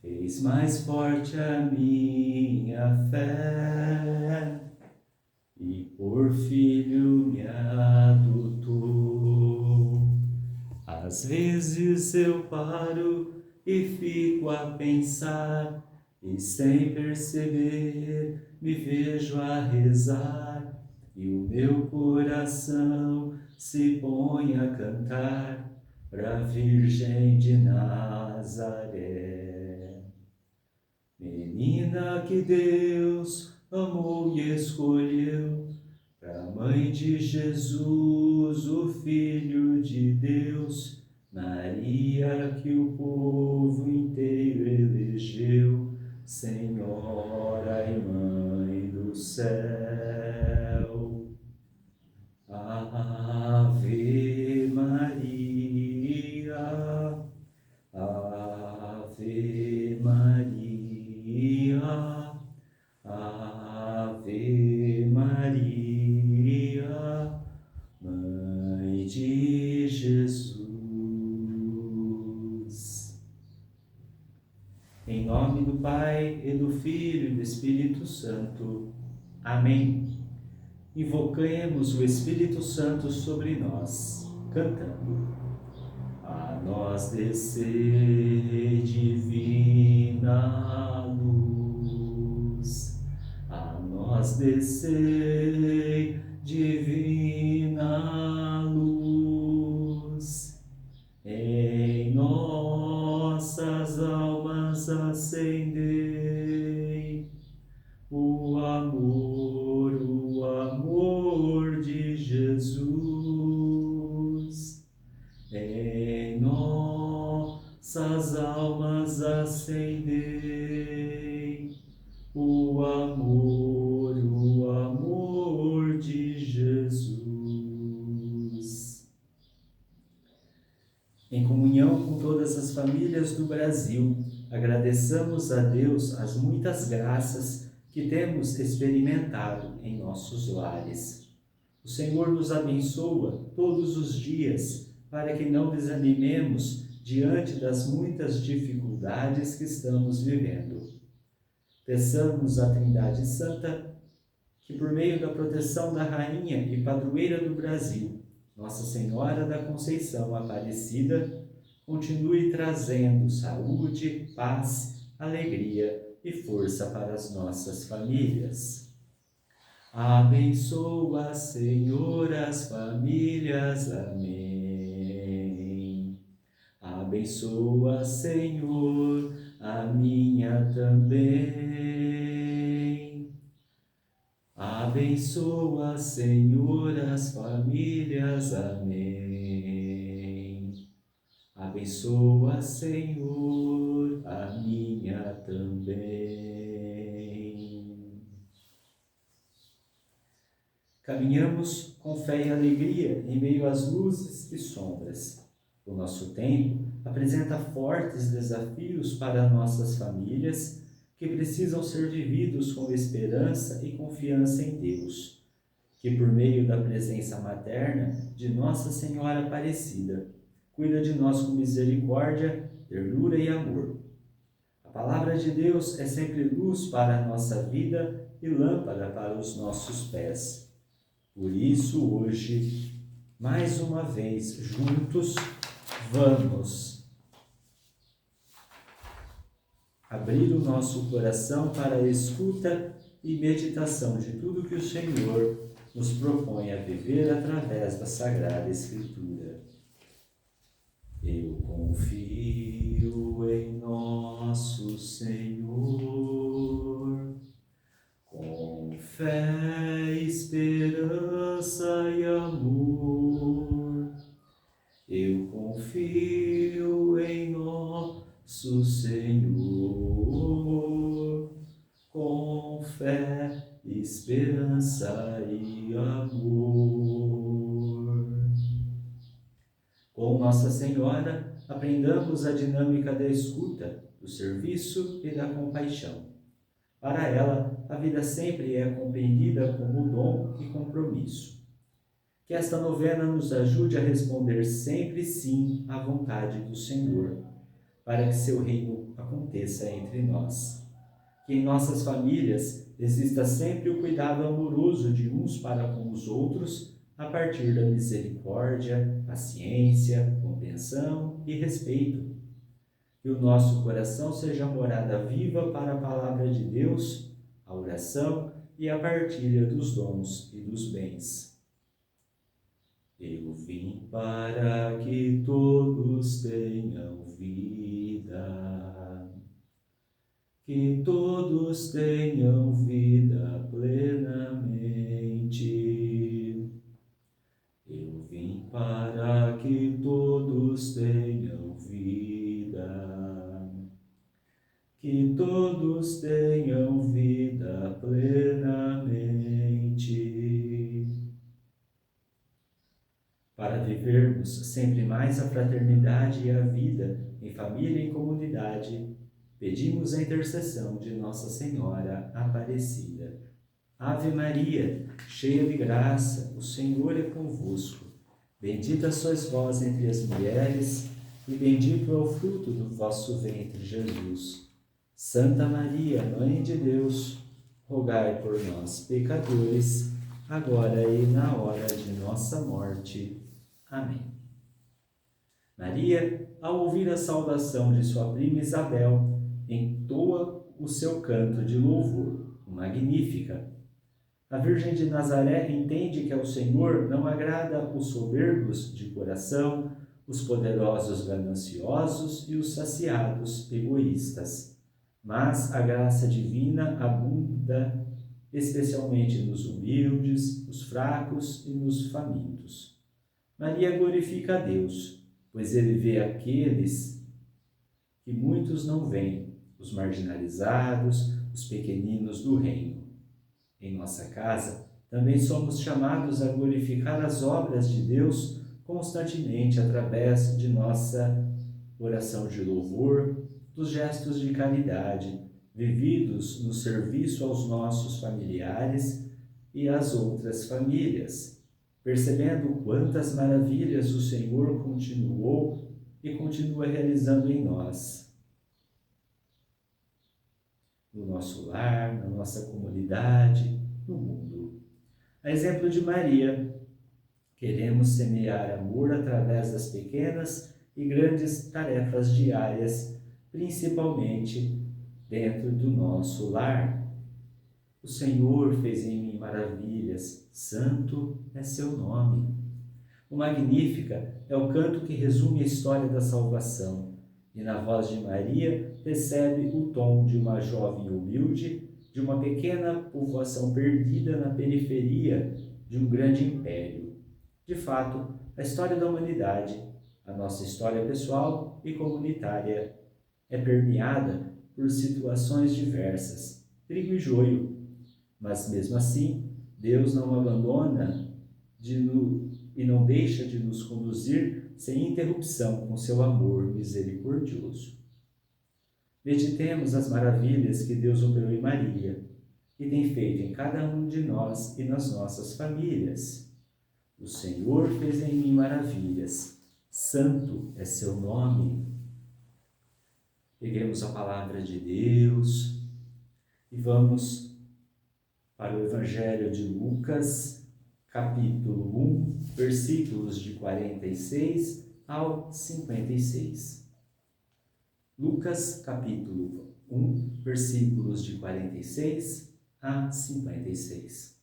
fez mais forte a minha fé e por filho me adotou. Às vezes eu paro e fico a pensar, e sem perceber me vejo a rezar, e o meu coração se põe a cantar pra Virgem de Nazaré. menina que Deus amou e escolheu, pra mãe de Jesus, o Filho de Deus, Maria que o povo inteiro elegeu, Senhora e Mãe do céu. Ave Maria, Ave Maria, Ave Maria, Mãe de Jesus. Em nome do Pai, e do Filho e do Espírito Santo. Amém. Invoquemos o Espírito Santo sobre nós, cantando. A nós descer divina luz, a nós descer divina luz, em nossas almas acendei o amor de Jesus. Em nossas almas acendei o amor de Jesus. Em comunhão com todas as famílias do Brasil, agradeçamos a Deus as muitas graças que temos experimentado em nossos lares. O Senhor nos abençoa todos os dias, para que não desanimemos diante das muitas dificuldades que estamos vivendo. Peçamos à Trindade Santa que, por meio da proteção da Rainha e Padroeira do Brasil, Nossa Senhora da Conceição Aparecida, continue trazendo saúde, paz, alegria e força para as nossas famílias. Abençoa, Senhor, as famílias. Amém. Abençoa, Senhor, a minha também. Abençoa, Senhor, as famílias. Amém. Abençoa, Senhor, a minha também. Caminhamos com fé e alegria em meio às luzes e sombras. O nosso tempo apresenta fortes desafios para nossas famílias que precisam ser vividos com esperança e confiança em Deus, que por meio da presença materna de Nossa Senhora Aparecida, cuida de nós com misericórdia, ternura e amor. A palavra de Deus é sempre luz para a nossa vida e lâmpada para os nossos pés. Por isso, hoje, mais uma vez, juntos, vamos abrir o nosso coração para a escuta e meditação de tudo que o Senhor nos propõe a viver através da Sagrada Escritura. Eu confio em nosso Senhor, com fé, esperança e amor. Eu confio em nosso Senhor, com fé, esperança e amor. Com Nossa Senhora, aprendamos a dinâmica da escuta, do serviço e da compaixão. Para ela, a vida sempre é compreendida como dom e compromisso. Que esta novena nos ajude a responder sempre sim à vontade do Senhor, para que seu reino aconteça entre nós. Que em nossas famílias exista sempre o cuidado amoroso de uns para com os outros, a partir da misericórdia, paciência, compreensão e respeito. Que o nosso coração seja morada viva para a palavra de Deus, a oração e a partilha dos dons e dos bens. Eu vim para que todos tenham vida, que todos todos tenham vida plenamente. Eu vim para que todos tenham vida, que todos tenham vida plenamente. Para vivermos sempre mais a fraternidade e a vida em família e comunidade, pedimos a intercessão de Nossa Senhora Aparecida. Ave Maria, cheia de graça, o Senhor é convosco. Bendita sois vós entre as mulheres, e bendito é o fruto do vosso ventre, Jesus. Santa Maria, Mãe de Deus, rogai por nós, pecadores, agora e na hora de nossa morte. Amém. Maria, ao ouvir a saudação de sua prima Isabel, entoa o seu canto de louvor, o Magnífica. A Virgem de Nazaré entende que ao Senhor não agrada os soberbos de coração, os poderosos gananciosos e os saciados egoístas. Mas a graça divina abunda especialmente nos humildes, nos fracos e nos famintos. Maria glorifica a Deus, pois ele vê aqueles que muitos não veem, os marginalizados, os pequeninos do reino. Em nossa casa, também somos chamados a glorificar as obras de Deus constantemente através de nossa oração de louvor, dos gestos de caridade, vividos no serviço aos nossos familiares e às outras famílias, percebendo quantas maravilhas o Senhor continuou e continua realizando em nós, no nosso lar, na nossa comunidade, no mundo. A exemplo de Maria, queremos semear amor através das pequenas e grandes tarefas diárias, principalmente dentro do nosso lar. O Senhor fez em mim maravilhas, santo é seu nome. O Magnífica é o canto que resume a história da salvação, e na voz de Maria recebe o tom de uma jovem humilde, de uma pequena povoação perdida na periferia de um grande império. De fato, a história da humanidade, a nossa história pessoal e comunitária, é permeada por situações diversas, trigo e joio, mas mesmo assim, Deus não abandona e não deixa de nos conduzir sem interrupção com seu amor misericordioso. Meditemos as maravilhas que Deus operou em Maria e tem feito em cada um de nós e nas nossas famílias. O Senhor fez em mim maravilhas, santo é seu nome. Peguemos a palavra de Deus e vamos para o Evangelho de Lucas, capítulo 1, versículos de 46 ao 56. Lucas, capítulo 1, versículos de 46 a 56.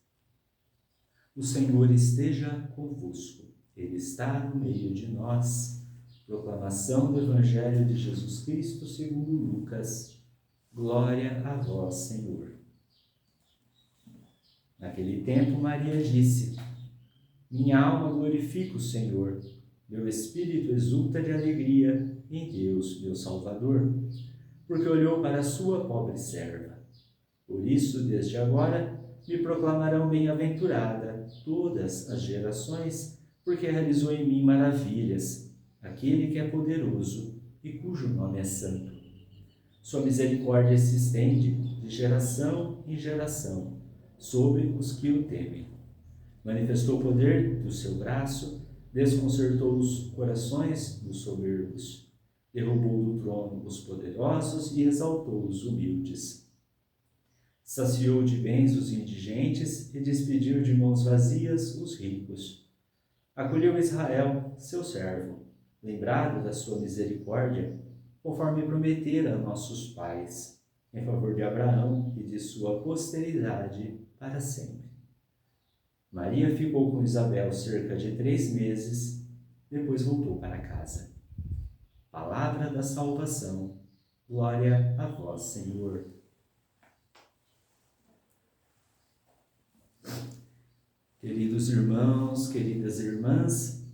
O Senhor esteja convosco, Ele está no meio de nós. Proclamação do Evangelho de Jesus Cristo segundo Lucas. Glória a vós, Senhor. Naquele tempo, Maria disse: Minha alma glorifica o Senhor, meu espírito exulta de alegria em Deus, meu Salvador, porque olhou para a sua pobre serva. Por isso, desde agora, me proclamarão bem-aventurada todas as gerações, porque realizou em mim maravilhas, aquele que é poderoso e cujo nome é santo. Sua misericórdia se estende de geração em geração sobre os que o temem. Manifestou o poder do seu braço, desconcertou os corações dos soberbos, derrubou do trono os poderosos e exaltou os humildes. Saciou de bens os indigentes e despediu de mãos vazias os ricos. Acolheu Israel, seu servo, lembrado da sua misericórdia, conforme prometera a nossos pais, em favor de Abraão e de sua posteridade para sempre. Maria ficou com Isabel cerca de 3 meses, depois voltou para casa. Palavra da salvação. Glória a vós, Senhor. Queridos irmãos, queridas irmãs,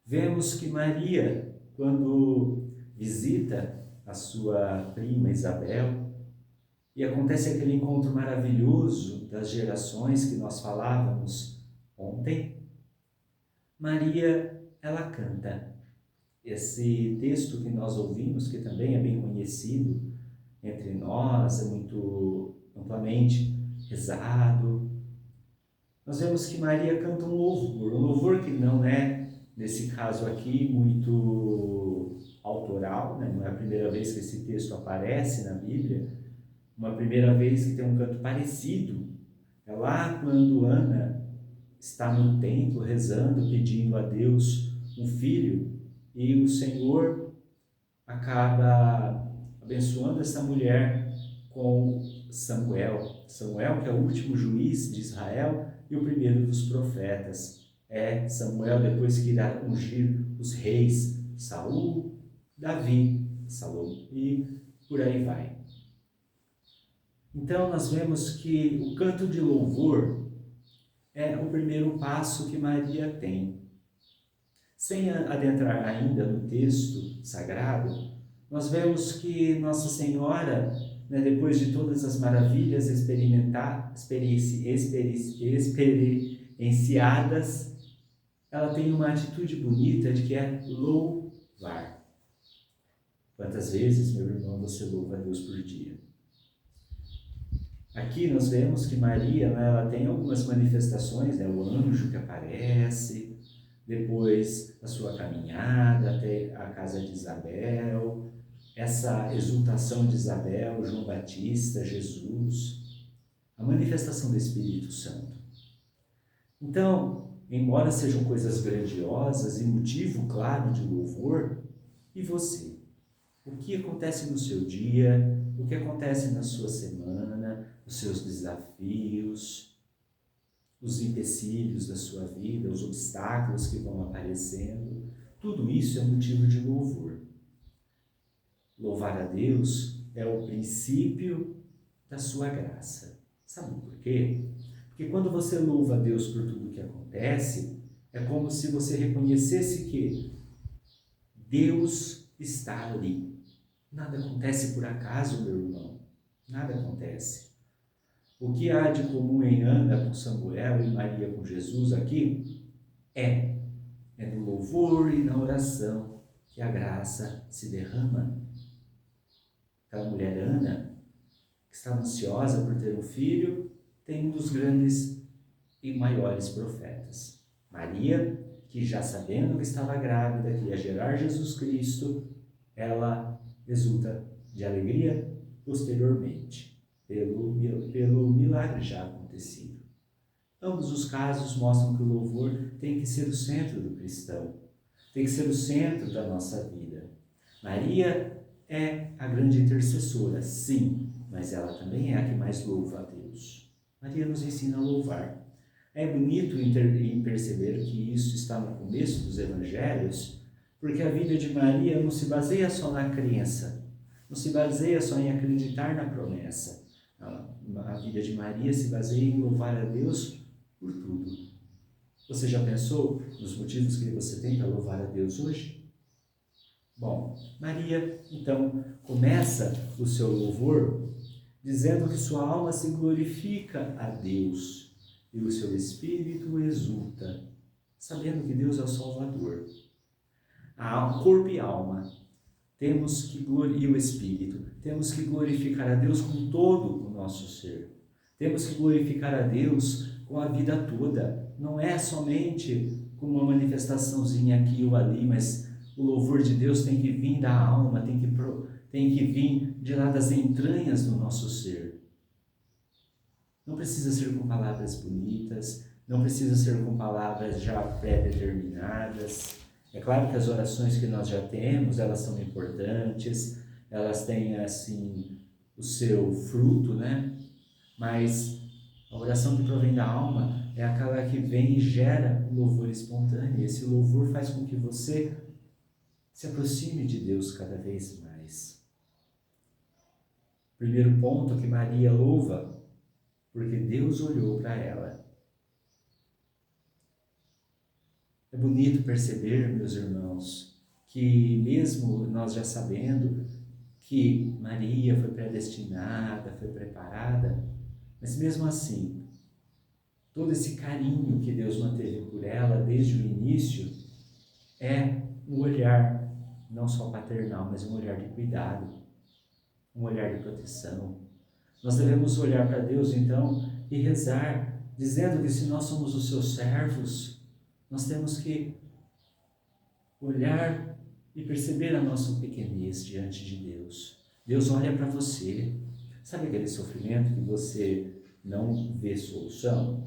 vemos que Maria, quando visita a sua prima Isabel, e acontece aquele encontro maravilhoso das gerações que nós falávamos ontem, Maria, ela canta. Esse texto que nós ouvimos, que também é bem conhecido entre nós, é muito amplamente rezado, nós vemos que Maria canta um louvor que não é, nesse caso aqui, muito autoral, né? Não é a primeira vez que esse texto aparece na Bíblia, uma primeira vez que tem um canto parecido, é lá quando Ana está no templo rezando, pedindo a Deus um filho, e o Senhor acaba abençoando essa mulher com Samuel. Samuel, que é o último juiz de Israel e o primeiro dos profetas. É Samuel depois que irá ungir os reis Saul, Davi, Salomão e por aí vai. Então nós vemos que o canto de louvor é o primeiro passo que Maria tem. Sem adentrar ainda no texto sagrado, nós vemos que Nossa Senhora, né, depois de todas as maravilhas experienciadas, ela tem uma atitude bonita de que é louvar. Quantas vezes, meu irmão, você louva a Deus por dia? Aqui nós vemos que Maria, né, ela tem algumas manifestações, né, o anjo que aparece, depois a sua caminhada até a casa de Isabel, essa exultação de Isabel, João Batista, Jesus, a manifestação do Espírito Santo. Então, embora sejam coisas grandiosas e motivo claro de louvor, e você? O que acontece no seu dia? O que acontece na sua semana? Os seus desafios? Os empecilhos da sua vida, os obstáculos que vão aparecendo, tudo isso é motivo de louvor. Louvar a Deus é o princípio da sua graça. Sabe por quê? Porque quando você louva a Deus por tudo que acontece, é como se você reconhecesse que Deus está ali. Nada acontece por acaso, meu irmão. Nada acontece. O que há de comum em Ana com Samuel e Maria com Jesus aqui é no louvor e na oração que a graça se derrama. Aquela mulher Ana, que estava ansiosa por ter um filho, tem um dos grandes e maiores profetas. Maria, que já sabendo que estava grávida, que ia gerar Jesus Cristo, ela exulta de alegria posteriormente, pelo milagre já acontecido. Ambos os casos mostram que o louvor tem que ser o centro do cristão, tem que ser o centro da nossa vida. Maria é a grande intercessora, sim, mas ela também é a que mais louva a Deus. Maria nos ensina a louvar. É bonito em perceber que isso está no começo dos evangelhos, porque a vida de Maria não se baseia só na crença, não se baseia só em acreditar na promessa. A vida de Maria se baseia em louvar a Deus por tudo. Você já pensou nos motivos que você tem para louvar a Deus hoje? Bom, Maria, então, começa o seu louvor dizendo que sua alma se glorifica a Deus e o seu espírito exulta, sabendo que Deus é o Salvador. Corpo e alma, temos que e o espírito, temos que glorificar a Deus com todo o nosso ser. Temos que glorificar a Deus com a vida toda. Não é somente com uma manifestaçãozinha aqui ou ali, mas o louvor de Deus tem que vir da alma, tem que vir de lá das entranhas do nosso ser. Não precisa ser com palavras bonitas, não precisa ser com palavras já pré-determinadas. É claro que as orações que nós já temos, elas são importantes, elas têm, assim, o seu fruto, né? Mas a oração que provém da alma é aquela que vem e gera um louvor espontâneo. Esse louvor faz com que você se aproxime de Deus cada vez mais. Primeiro ponto que Maria louva, porque Deus olhou para ela. É bonito perceber, meus irmãos, que mesmo nós já sabendo que Maria foi predestinada, foi preparada, mas mesmo assim, todo esse carinho que Deus manteve por ela desde o início é um olhar não só paternal, mas um olhar de cuidado, um olhar de proteção. Nós devemos olhar para Deus então e rezar, dizendo que se nós somos os seus servos, nós temos que olhar e perceber a nossa pequenez diante de Deus. Deus olha para você. Sabe aquele sofrimento que você não vê solução?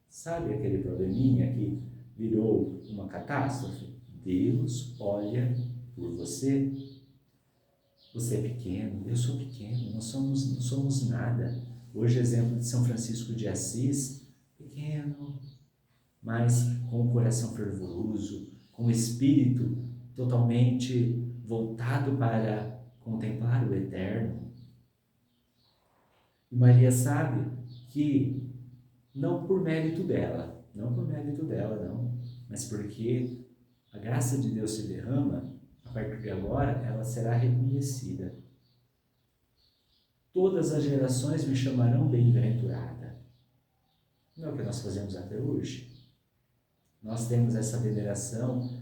Sabe aquele probleminha que virou uma catástrofe? Deus olha por você. Você é pequeno, eu sou pequeno, não somos nada. Hoje, exemplo de São Francisco de Assis, pequeno, mas com o coração fervoroso, com o espírito totalmente voltado para contemplar o eterno. E Maria sabe que não por mérito dela, não, mas porque a graça de Deus se derrama, a partir de agora ela será reconhecida. Todas as gerações me chamarão bem-aventurada. Não é o que nós fazemos até hoje. Nós temos essa veneração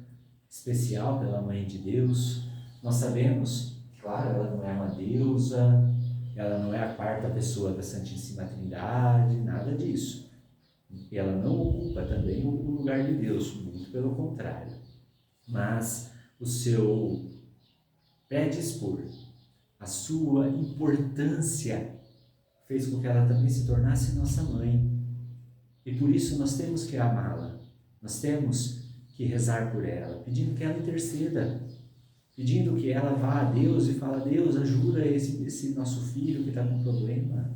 especial pela Mãe de Deus. Nós sabemos, claro, ela não é uma deusa, ela não é a quarta pessoa da Santíssima Trindade, nada disso. E ela não ocupa também o lugar de Deus, muito pelo contrário. Mas o seu predispor, a sua importância, fez com que ela também se tornasse nossa mãe. E por isso nós temos que amá-la, nós temos que rezar por ela, pedindo que ela interceda, pedindo que ela vá a Deus e fala: Deus, ajuda esse nosso filho que está com problema.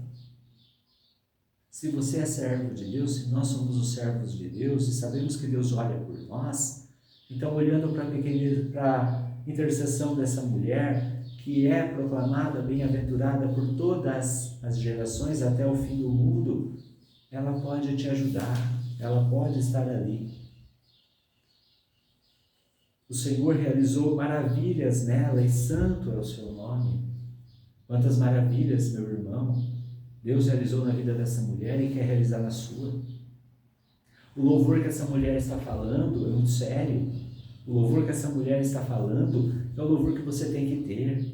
Se você é servo de Deus, se nós somos os servos de Deus e sabemos que Deus olha por nós, então olhando para a intercessão dessa mulher, que é proclamada bem-aventurada por todas as gerações até o fim do mundo, ela pode te ajudar, ela pode estar ali. O Senhor realizou maravilhas nela e santo é o seu nome. Quantas maravilhas, meu irmão, Deus realizou na vida dessa mulher e quer realizar na sua. O louvor que essa mulher está falando é muito sério. O louvor que essa mulher está falando é o louvor que você tem que ter.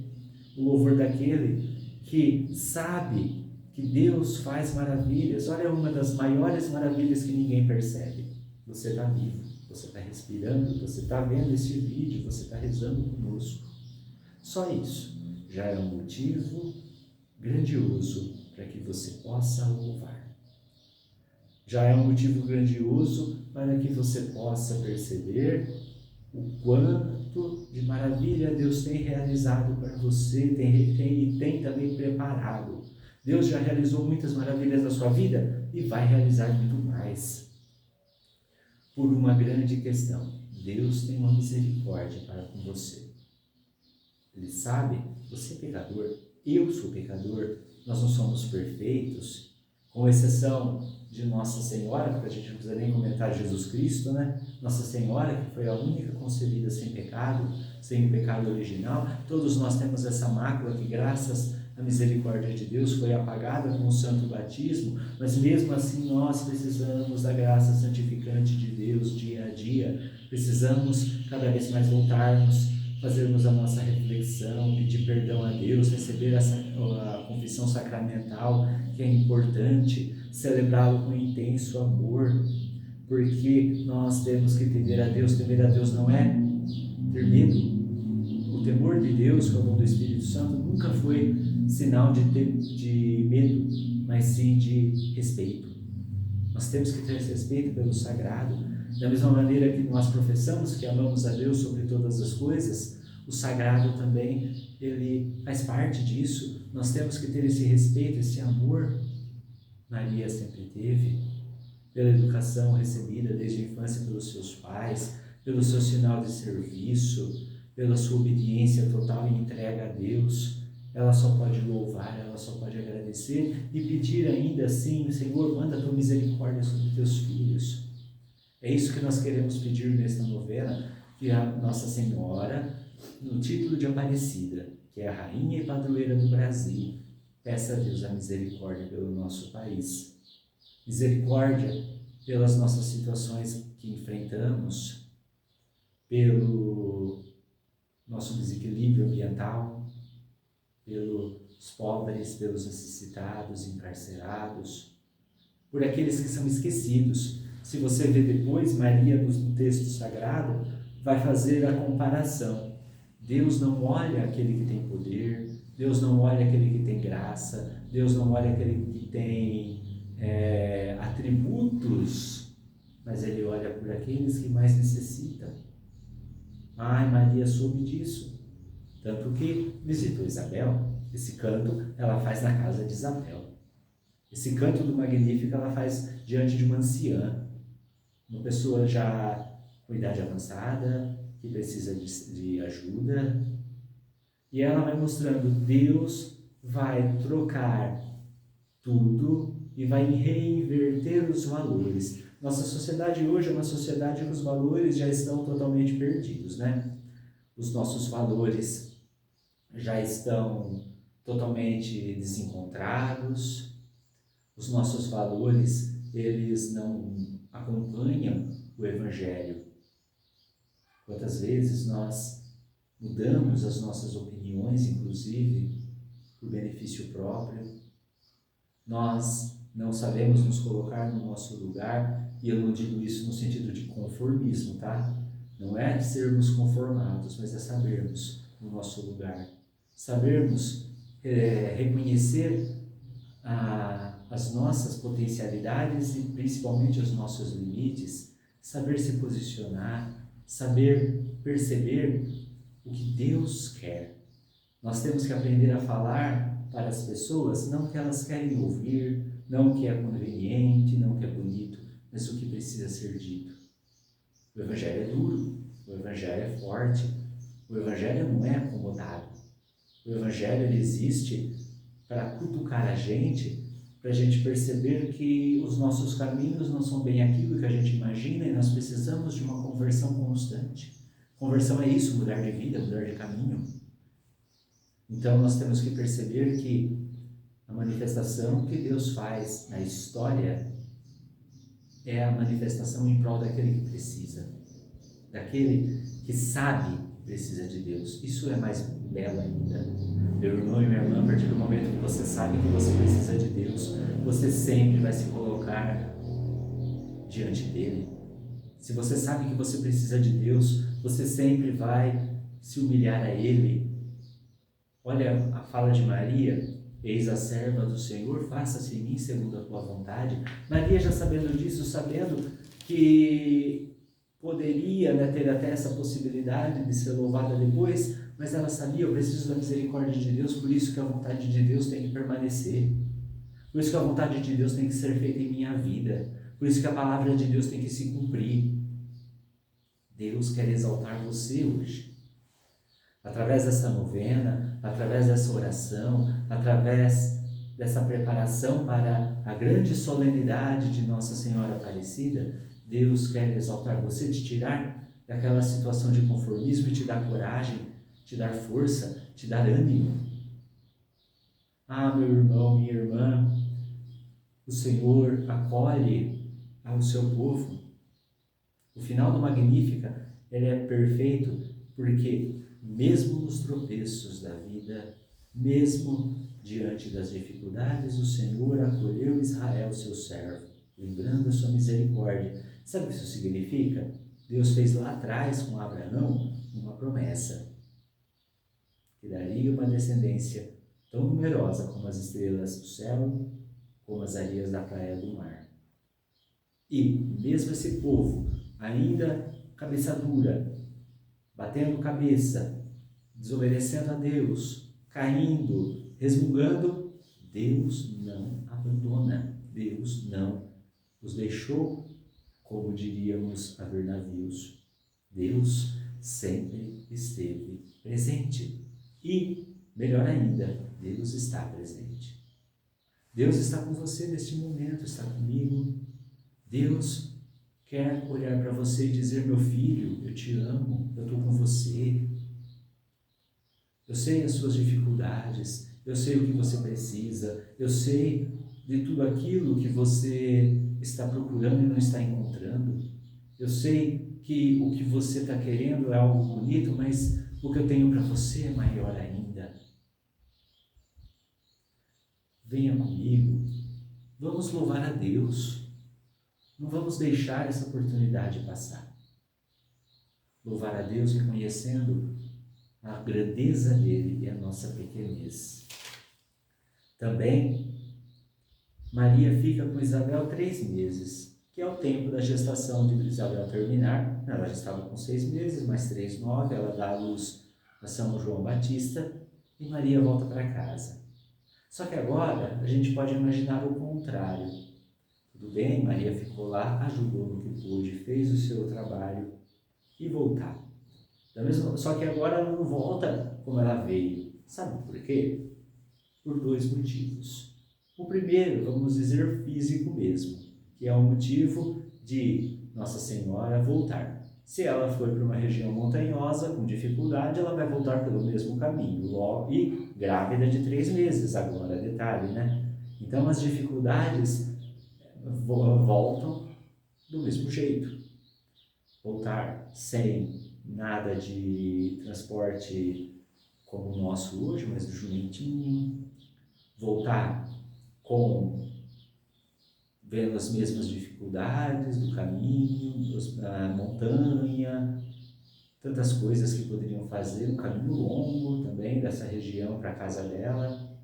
O louvor daquele que sabe que Deus faz maravilhas. Olha, uma das maiores maravilhas que ninguém percebe. Você está vivo, você está respirando, você está vendo esse vídeo, você está rezando conosco. Só isso já é um motivo grandioso para que você possa louvar. Já é um motivo grandioso para que você possa perceber o quanto de maravilha Deus tem realizado para você e tem também preparado. Deus já realizou muitas maravilhas na sua vida e vai realizar muito mais. Por uma grande questão: Deus tem uma misericórdia para com você. Ele sabe, você é pecador, eu sou pecador, nós não somos perfeitos, com exceção de Nossa Senhora, porque a gente não precisa nem comentar Jesus Cristo, né? Nossa Senhora, que foi a única concebida sem pecado, sem o pecado original. Todos nós temos essa mácula que, graças à misericórdia de Deus, foi apagada com o santo batismo, mas mesmo assim nós precisamos da graça santificante de Deus dia a dia. Precisamos cada vez mais voltarmos, fazermos a nossa reflexão, pedir perdão a Deus, receber a confissão sacramental, que é importante, celebrá-lo com intenso amor, porque nós temos que temer a Deus. Temer a Deus não é ter medo. O temor de Deus, que é o dom do Espírito Santo, nunca foi sinal de medo, mas sim de respeito. Nós temos que ter esse respeito pelo sagrado. Da mesma maneira que nós professamos que amamos a Deus sobre todas as coisas, o sagrado também, ele faz parte disso. Nós temos que ter esse respeito, esse amor. Maria sempre teve, pela educação recebida desde a infância pelos seus pais, pelo seu sinal de serviço, pela sua obediência total e entrega a Deus. Ela só pode louvar, ela só pode agradecer e pedir ainda assim: Senhor, manda a tua misericórdia sobre teus filhos. É isso que nós queremos pedir nesta novena, que a Nossa Senhora, no título de Aparecida, que é a Rainha e Padroeira do Brasil, peça a Deus a misericórdia pelo nosso país. Misericórdia pelas nossas situações que enfrentamos, pelo nosso desequilíbrio ambiental, pelos pobres, pelos necessitados, encarcerados, por aqueles que são esquecidos. Se você vê depois, Maria, no texto sagrado, vai fazer a comparação. Deus não olha aquele que tem poder, Deus não olha aquele que tem graça, Deus não olha aquele que tem atributos, mas Ele olha por aqueles que mais necessitam. Ai, Maria soube disso, tanto que visitou Isabel. Esse canto ela faz na casa de Isabel. Esse canto do Magnífico ela faz diante de uma anciã, uma pessoa já com idade avançada, que precisa de ajuda. E ela vai mostrando, Deus vai trocar tudo e vai reinverter os valores. Nossa sociedade hoje é uma sociedade que os valores já estão totalmente perdidos, né? Os nossos valores já estão totalmente desencontrados. Os nossos valores, eles não acompanham o Evangelho. Quantas vezes nós mudamos as nossas opiniões, inclusive, por benefício próprio. Nós não sabemos nos colocar no nosso lugar, e eu não digo isso no sentido de conformismo, tá? Não é sermos conformados, mas é sabermos o nosso lugar. Sabermos reconhecer as nossas potencialidades e principalmente os nossos limites, saber se posicionar, saber perceber o que Deus quer. Nós temos que aprender a falar para as pessoas, não o que elas querem ouvir, não o que é conveniente, não o que é bonito, mas o que precisa ser dito. O Evangelho é duro, o Evangelho é forte, o Evangelho não é acomodado. O Evangelho ele existe para cutucar a gente, para a gente perceber que os nossos caminhos não são bem aquilo que a gente imagina e nós precisamos de uma conversão constante. Conversão é isso, mudar de vida, mudar de caminho. Então nós temos que perceber que a manifestação que Deus faz na história é a manifestação em prol daquele que precisa, daquele que sabe que precisa de Deus. Isso é mais belo ainda. Meu irmão e minha irmã, a partir do momento que você sabe que você precisa de Deus, você sempre vai se colocar diante dele. Se você sabe que você precisa de Deus, você sempre vai se humilhar a Ele. Olha a fala de Maria, eis a serva do Senhor, faça-se em mim segundo a tua vontade. Maria já sabendo disso, sabendo que poderia ter até essa possibilidade de ser louvada depois, mas ela sabia, eu preciso da misericórdia de Deus, por isso que a vontade de Deus tem que permanecer. Por isso que a vontade de Deus tem que ser feita em minha vida. Por isso que a palavra de Deus tem que se cumprir. Deus quer exaltar você hoje. Através dessa novena, através dessa oração, através dessa preparação para a grande solenidade de Nossa Senhora Aparecida, Deus quer exaltar você, te tirar daquela situação de conformismo e te dar coragem, te dar força, te dar ânimo. Ah, meu irmão, minha irmã, o Senhor acolhe ao seu povo. O final do Magnífica, ele é perfeito porque mesmo nos tropeços da vida, mesmo diante das dificuldades, o Senhor acolheu Israel, seu servo, lembrando a sua misericórdia. Sabe o que isso significa? Deus fez lá atrás com Abraão uma promessa, que daria uma descendência tão numerosa como as estrelas do céu, como as areias da praia do mar. E mesmo esse povo, ainda cabeça dura, batendo cabeça, desobedecendo a Deus, caindo, resmungando, Deus não abandona, Deus não os deixou, como diríamos, a ver navios. Deus sempre esteve presente. E, melhor ainda, Deus está presente. Deus está com você neste momento, está comigo. Deus quer olhar para você e dizer: meu filho, eu te amo, eu estou com você. Eu sei as suas dificuldades, eu sei o que você precisa, eu sei de tudo aquilo que você está procurando e não está encontrando. Eu sei que o que você está querendo é algo bonito, mas o que eu tenho para você é maior ainda. Venha comigo, vamos louvar a Deus. Não vamos deixar essa oportunidade passar. Louvar a Deus reconhecendo a grandeza dele e a nossa pequenez. Também, Maria fica com Isabel 3 meses, que é o tempo da gestação de Isabel terminar. Ela já estava com 6 meses, mais 3, 9, ela dá à luz a São João Batista e Maria volta para casa. Só que agora a gente pode imaginar o contrário. Tudo bem, Maria ficou lá, ajudou no que pôde, fez o seu trabalho e voltar. Só que agora ela não volta como ela veio. Sabe por quê? Por 2 motivos. O primeiro, vamos dizer, físico mesmo, que é o motivo de Nossa Senhora voltar. Se ela for para uma região montanhosa, com dificuldade, ela vai voltar pelo mesmo caminho. E grávida de 3 meses agora, detalhe, né? Então as dificuldades voltam do mesmo jeito. Voltar sem nada de transporte como o nosso hoje, mas do jumentinho. Voltar vendo as mesmas dificuldades do caminho, da montanha, tantas coisas que poderiam fazer, um caminho longo também dessa região para a casa dela.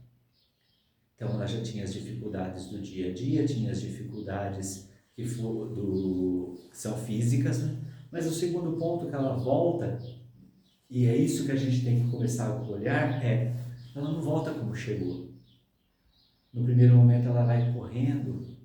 Então ela já tinha as dificuldades do dia a dia, tinha as dificuldades que são físicas, né? Mas o segundo ponto que ela volta, e é isso que a gente tem que começar a olhar, ela não volta como chegou. No primeiro momento ela vai correndo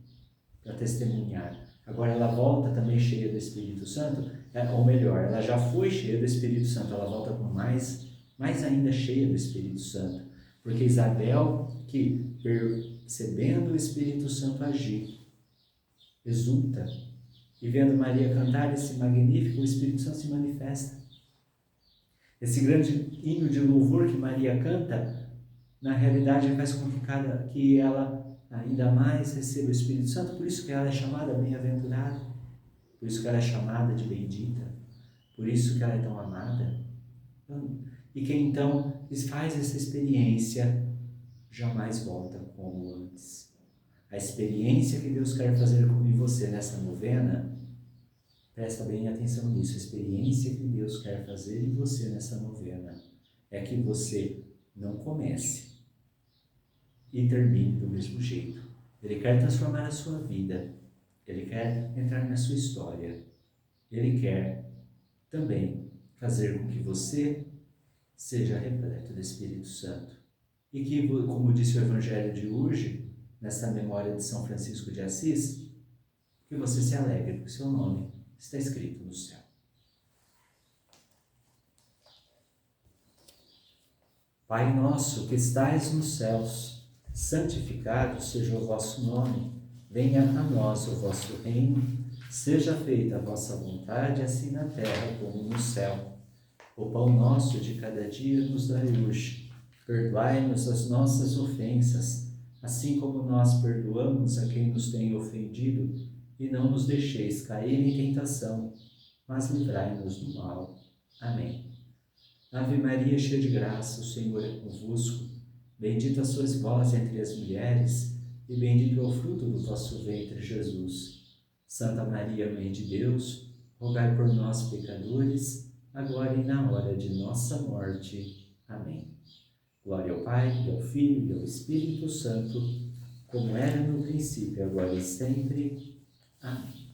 para testemunhar. Agora ela volta também cheia do Espírito Santo, ou melhor, ela já foi cheia do Espírito Santo, ela volta com mais ainda cheia do Espírito Santo. Porque Isabel, que percebendo o Espírito Santo agir, exulta, e vendo Maria cantar esse magnífico, o Espírito Santo se manifesta. Esse grande hino de louvor que Maria canta, na realidade faz com que ela ainda mais receba o Espírito Santo, por isso que ela é chamada bem-aventurada, por isso que ela é chamada de bendita, por isso que ela é tão amada. E quem então faz essa experiência jamais volta como antes. A experiência que Deus quer fazer em você nessa novena, presta bem atenção nisso, a experiência que Deus quer fazer em você nessa novena é que você não comece e termine do mesmo jeito. Ele quer transformar a sua vida, ele quer entrar na sua história, ele quer também fazer com que você seja repleto do Espírito Santo. E que, como disse o Evangelho de hoje, nessa memória de São Francisco de Assis, que você se alegre, porque o seu nome está escrito no céu. Pai nosso que estais nos céus, santificado seja o vosso nome, venha a nós o vosso reino, seja feita a vossa vontade, assim na terra como no céu. O pão nosso de cada dia nos dai hoje. Perdoai-nos as nossas ofensas, assim como nós perdoamos a quem nos tem ofendido, e não nos deixeis cair em tentação, mas livrai-nos do mal. Amém. Ave Maria, cheia de graça, o Senhor é convosco. Bendita sois vós entre as mulheres, e bendito é o fruto do vosso ventre, Jesus. Santa Maria, Mãe de Deus, rogai por nós, pecadores, agora e na hora de nossa morte. Amém. Glória ao Pai, e ao Filho, e ao Espírito Santo, como era no princípio, agora e sempre. Amém.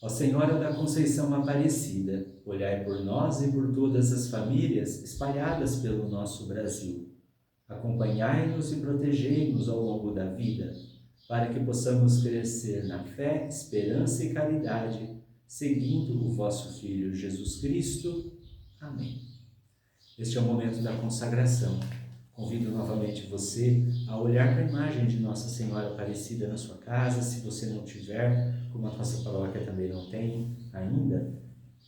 Ó Senhora da Conceição Aparecida, olhai por nós e por todas as famílias espalhadas pelo nosso Brasil. Acompanhai-nos e protegei-nos ao longo da vida, para que possamos crescer na fé, esperança e caridade, seguindo o vosso Filho Jesus Cristo. Amém. Este é o momento da consagração. Convido novamente você a olhar para a imagem de Nossa Senhora Aparecida na sua casa. Se você não tiver, como a nossa paróquia também não tem ainda,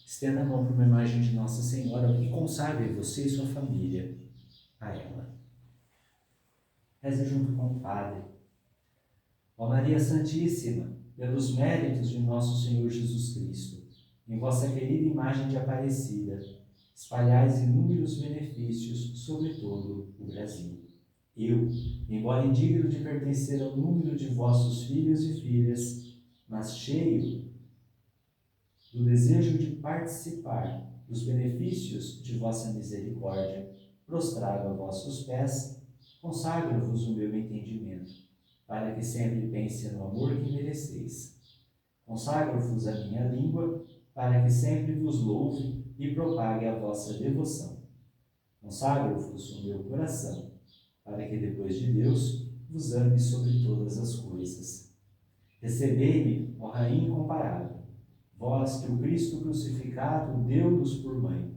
estenda a mão para uma imagem de Nossa Senhora e consagre você e sua família a ela. Reze junto com o Padre. Ó Maria Santíssima, pelos méritos de nosso Senhor Jesus Cristo, em vossa querida imagem de Aparecida, espalhais inúmeros benefícios sobre todo o Brasil. Eu, embora indigno de pertencer ao número de vossos filhos e filhas, mas cheio do desejo de participar dos benefícios de vossa misericórdia, prostrado a vossos pés, consagro-vos o meu entendimento, para que sempre pense no amor que mereceis. Consagro-vos a minha língua, para que sempre vos louve e propague a vossa devoção. Consagro-vos o meu coração, para que depois de Deus vos ame sobre todas as coisas. Recebei-me, ó Rainha incomparável, vós que o Cristo crucificado deu-nos por mãe,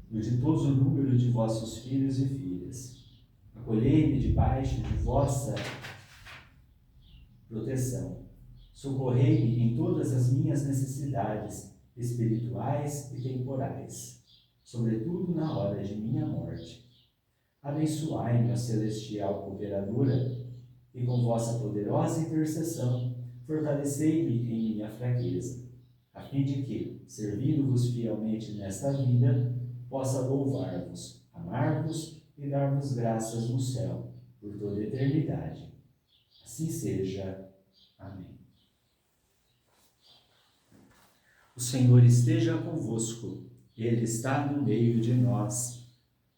no ditoso número de vossos filhos e filhas. Acolhei-me debaixo de vossa proteção. Socorrei-me em todas as minhas necessidades espirituais e temporais, sobretudo na hora de minha morte. Abençoai-me, ó celestial cooperadora, e com vossa poderosa intercessão, fortalecei-me em minha fraqueza, a fim de que, servindo-vos fielmente nesta vida, possa louvar-vos, amar-vos e dar-vos graças no céu, por toda a eternidade. Assim seja. Amém. O Senhor esteja convosco, Ele está no meio de nós.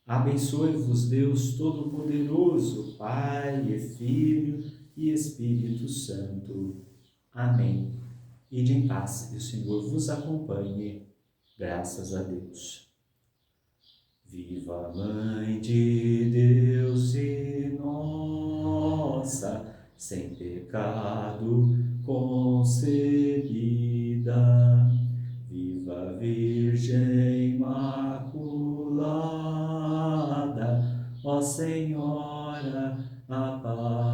Abençoe-vos Deus Todo-Poderoso, Pai e Filho e Espírito Santo. Amém. Ide em paz, e o Senhor vos acompanhe. Graças a Deus. Viva a Mãe de Deus e nossa, sem pecado concebida. Viva a Virgem Imaculada, ó Senhora Aparecida.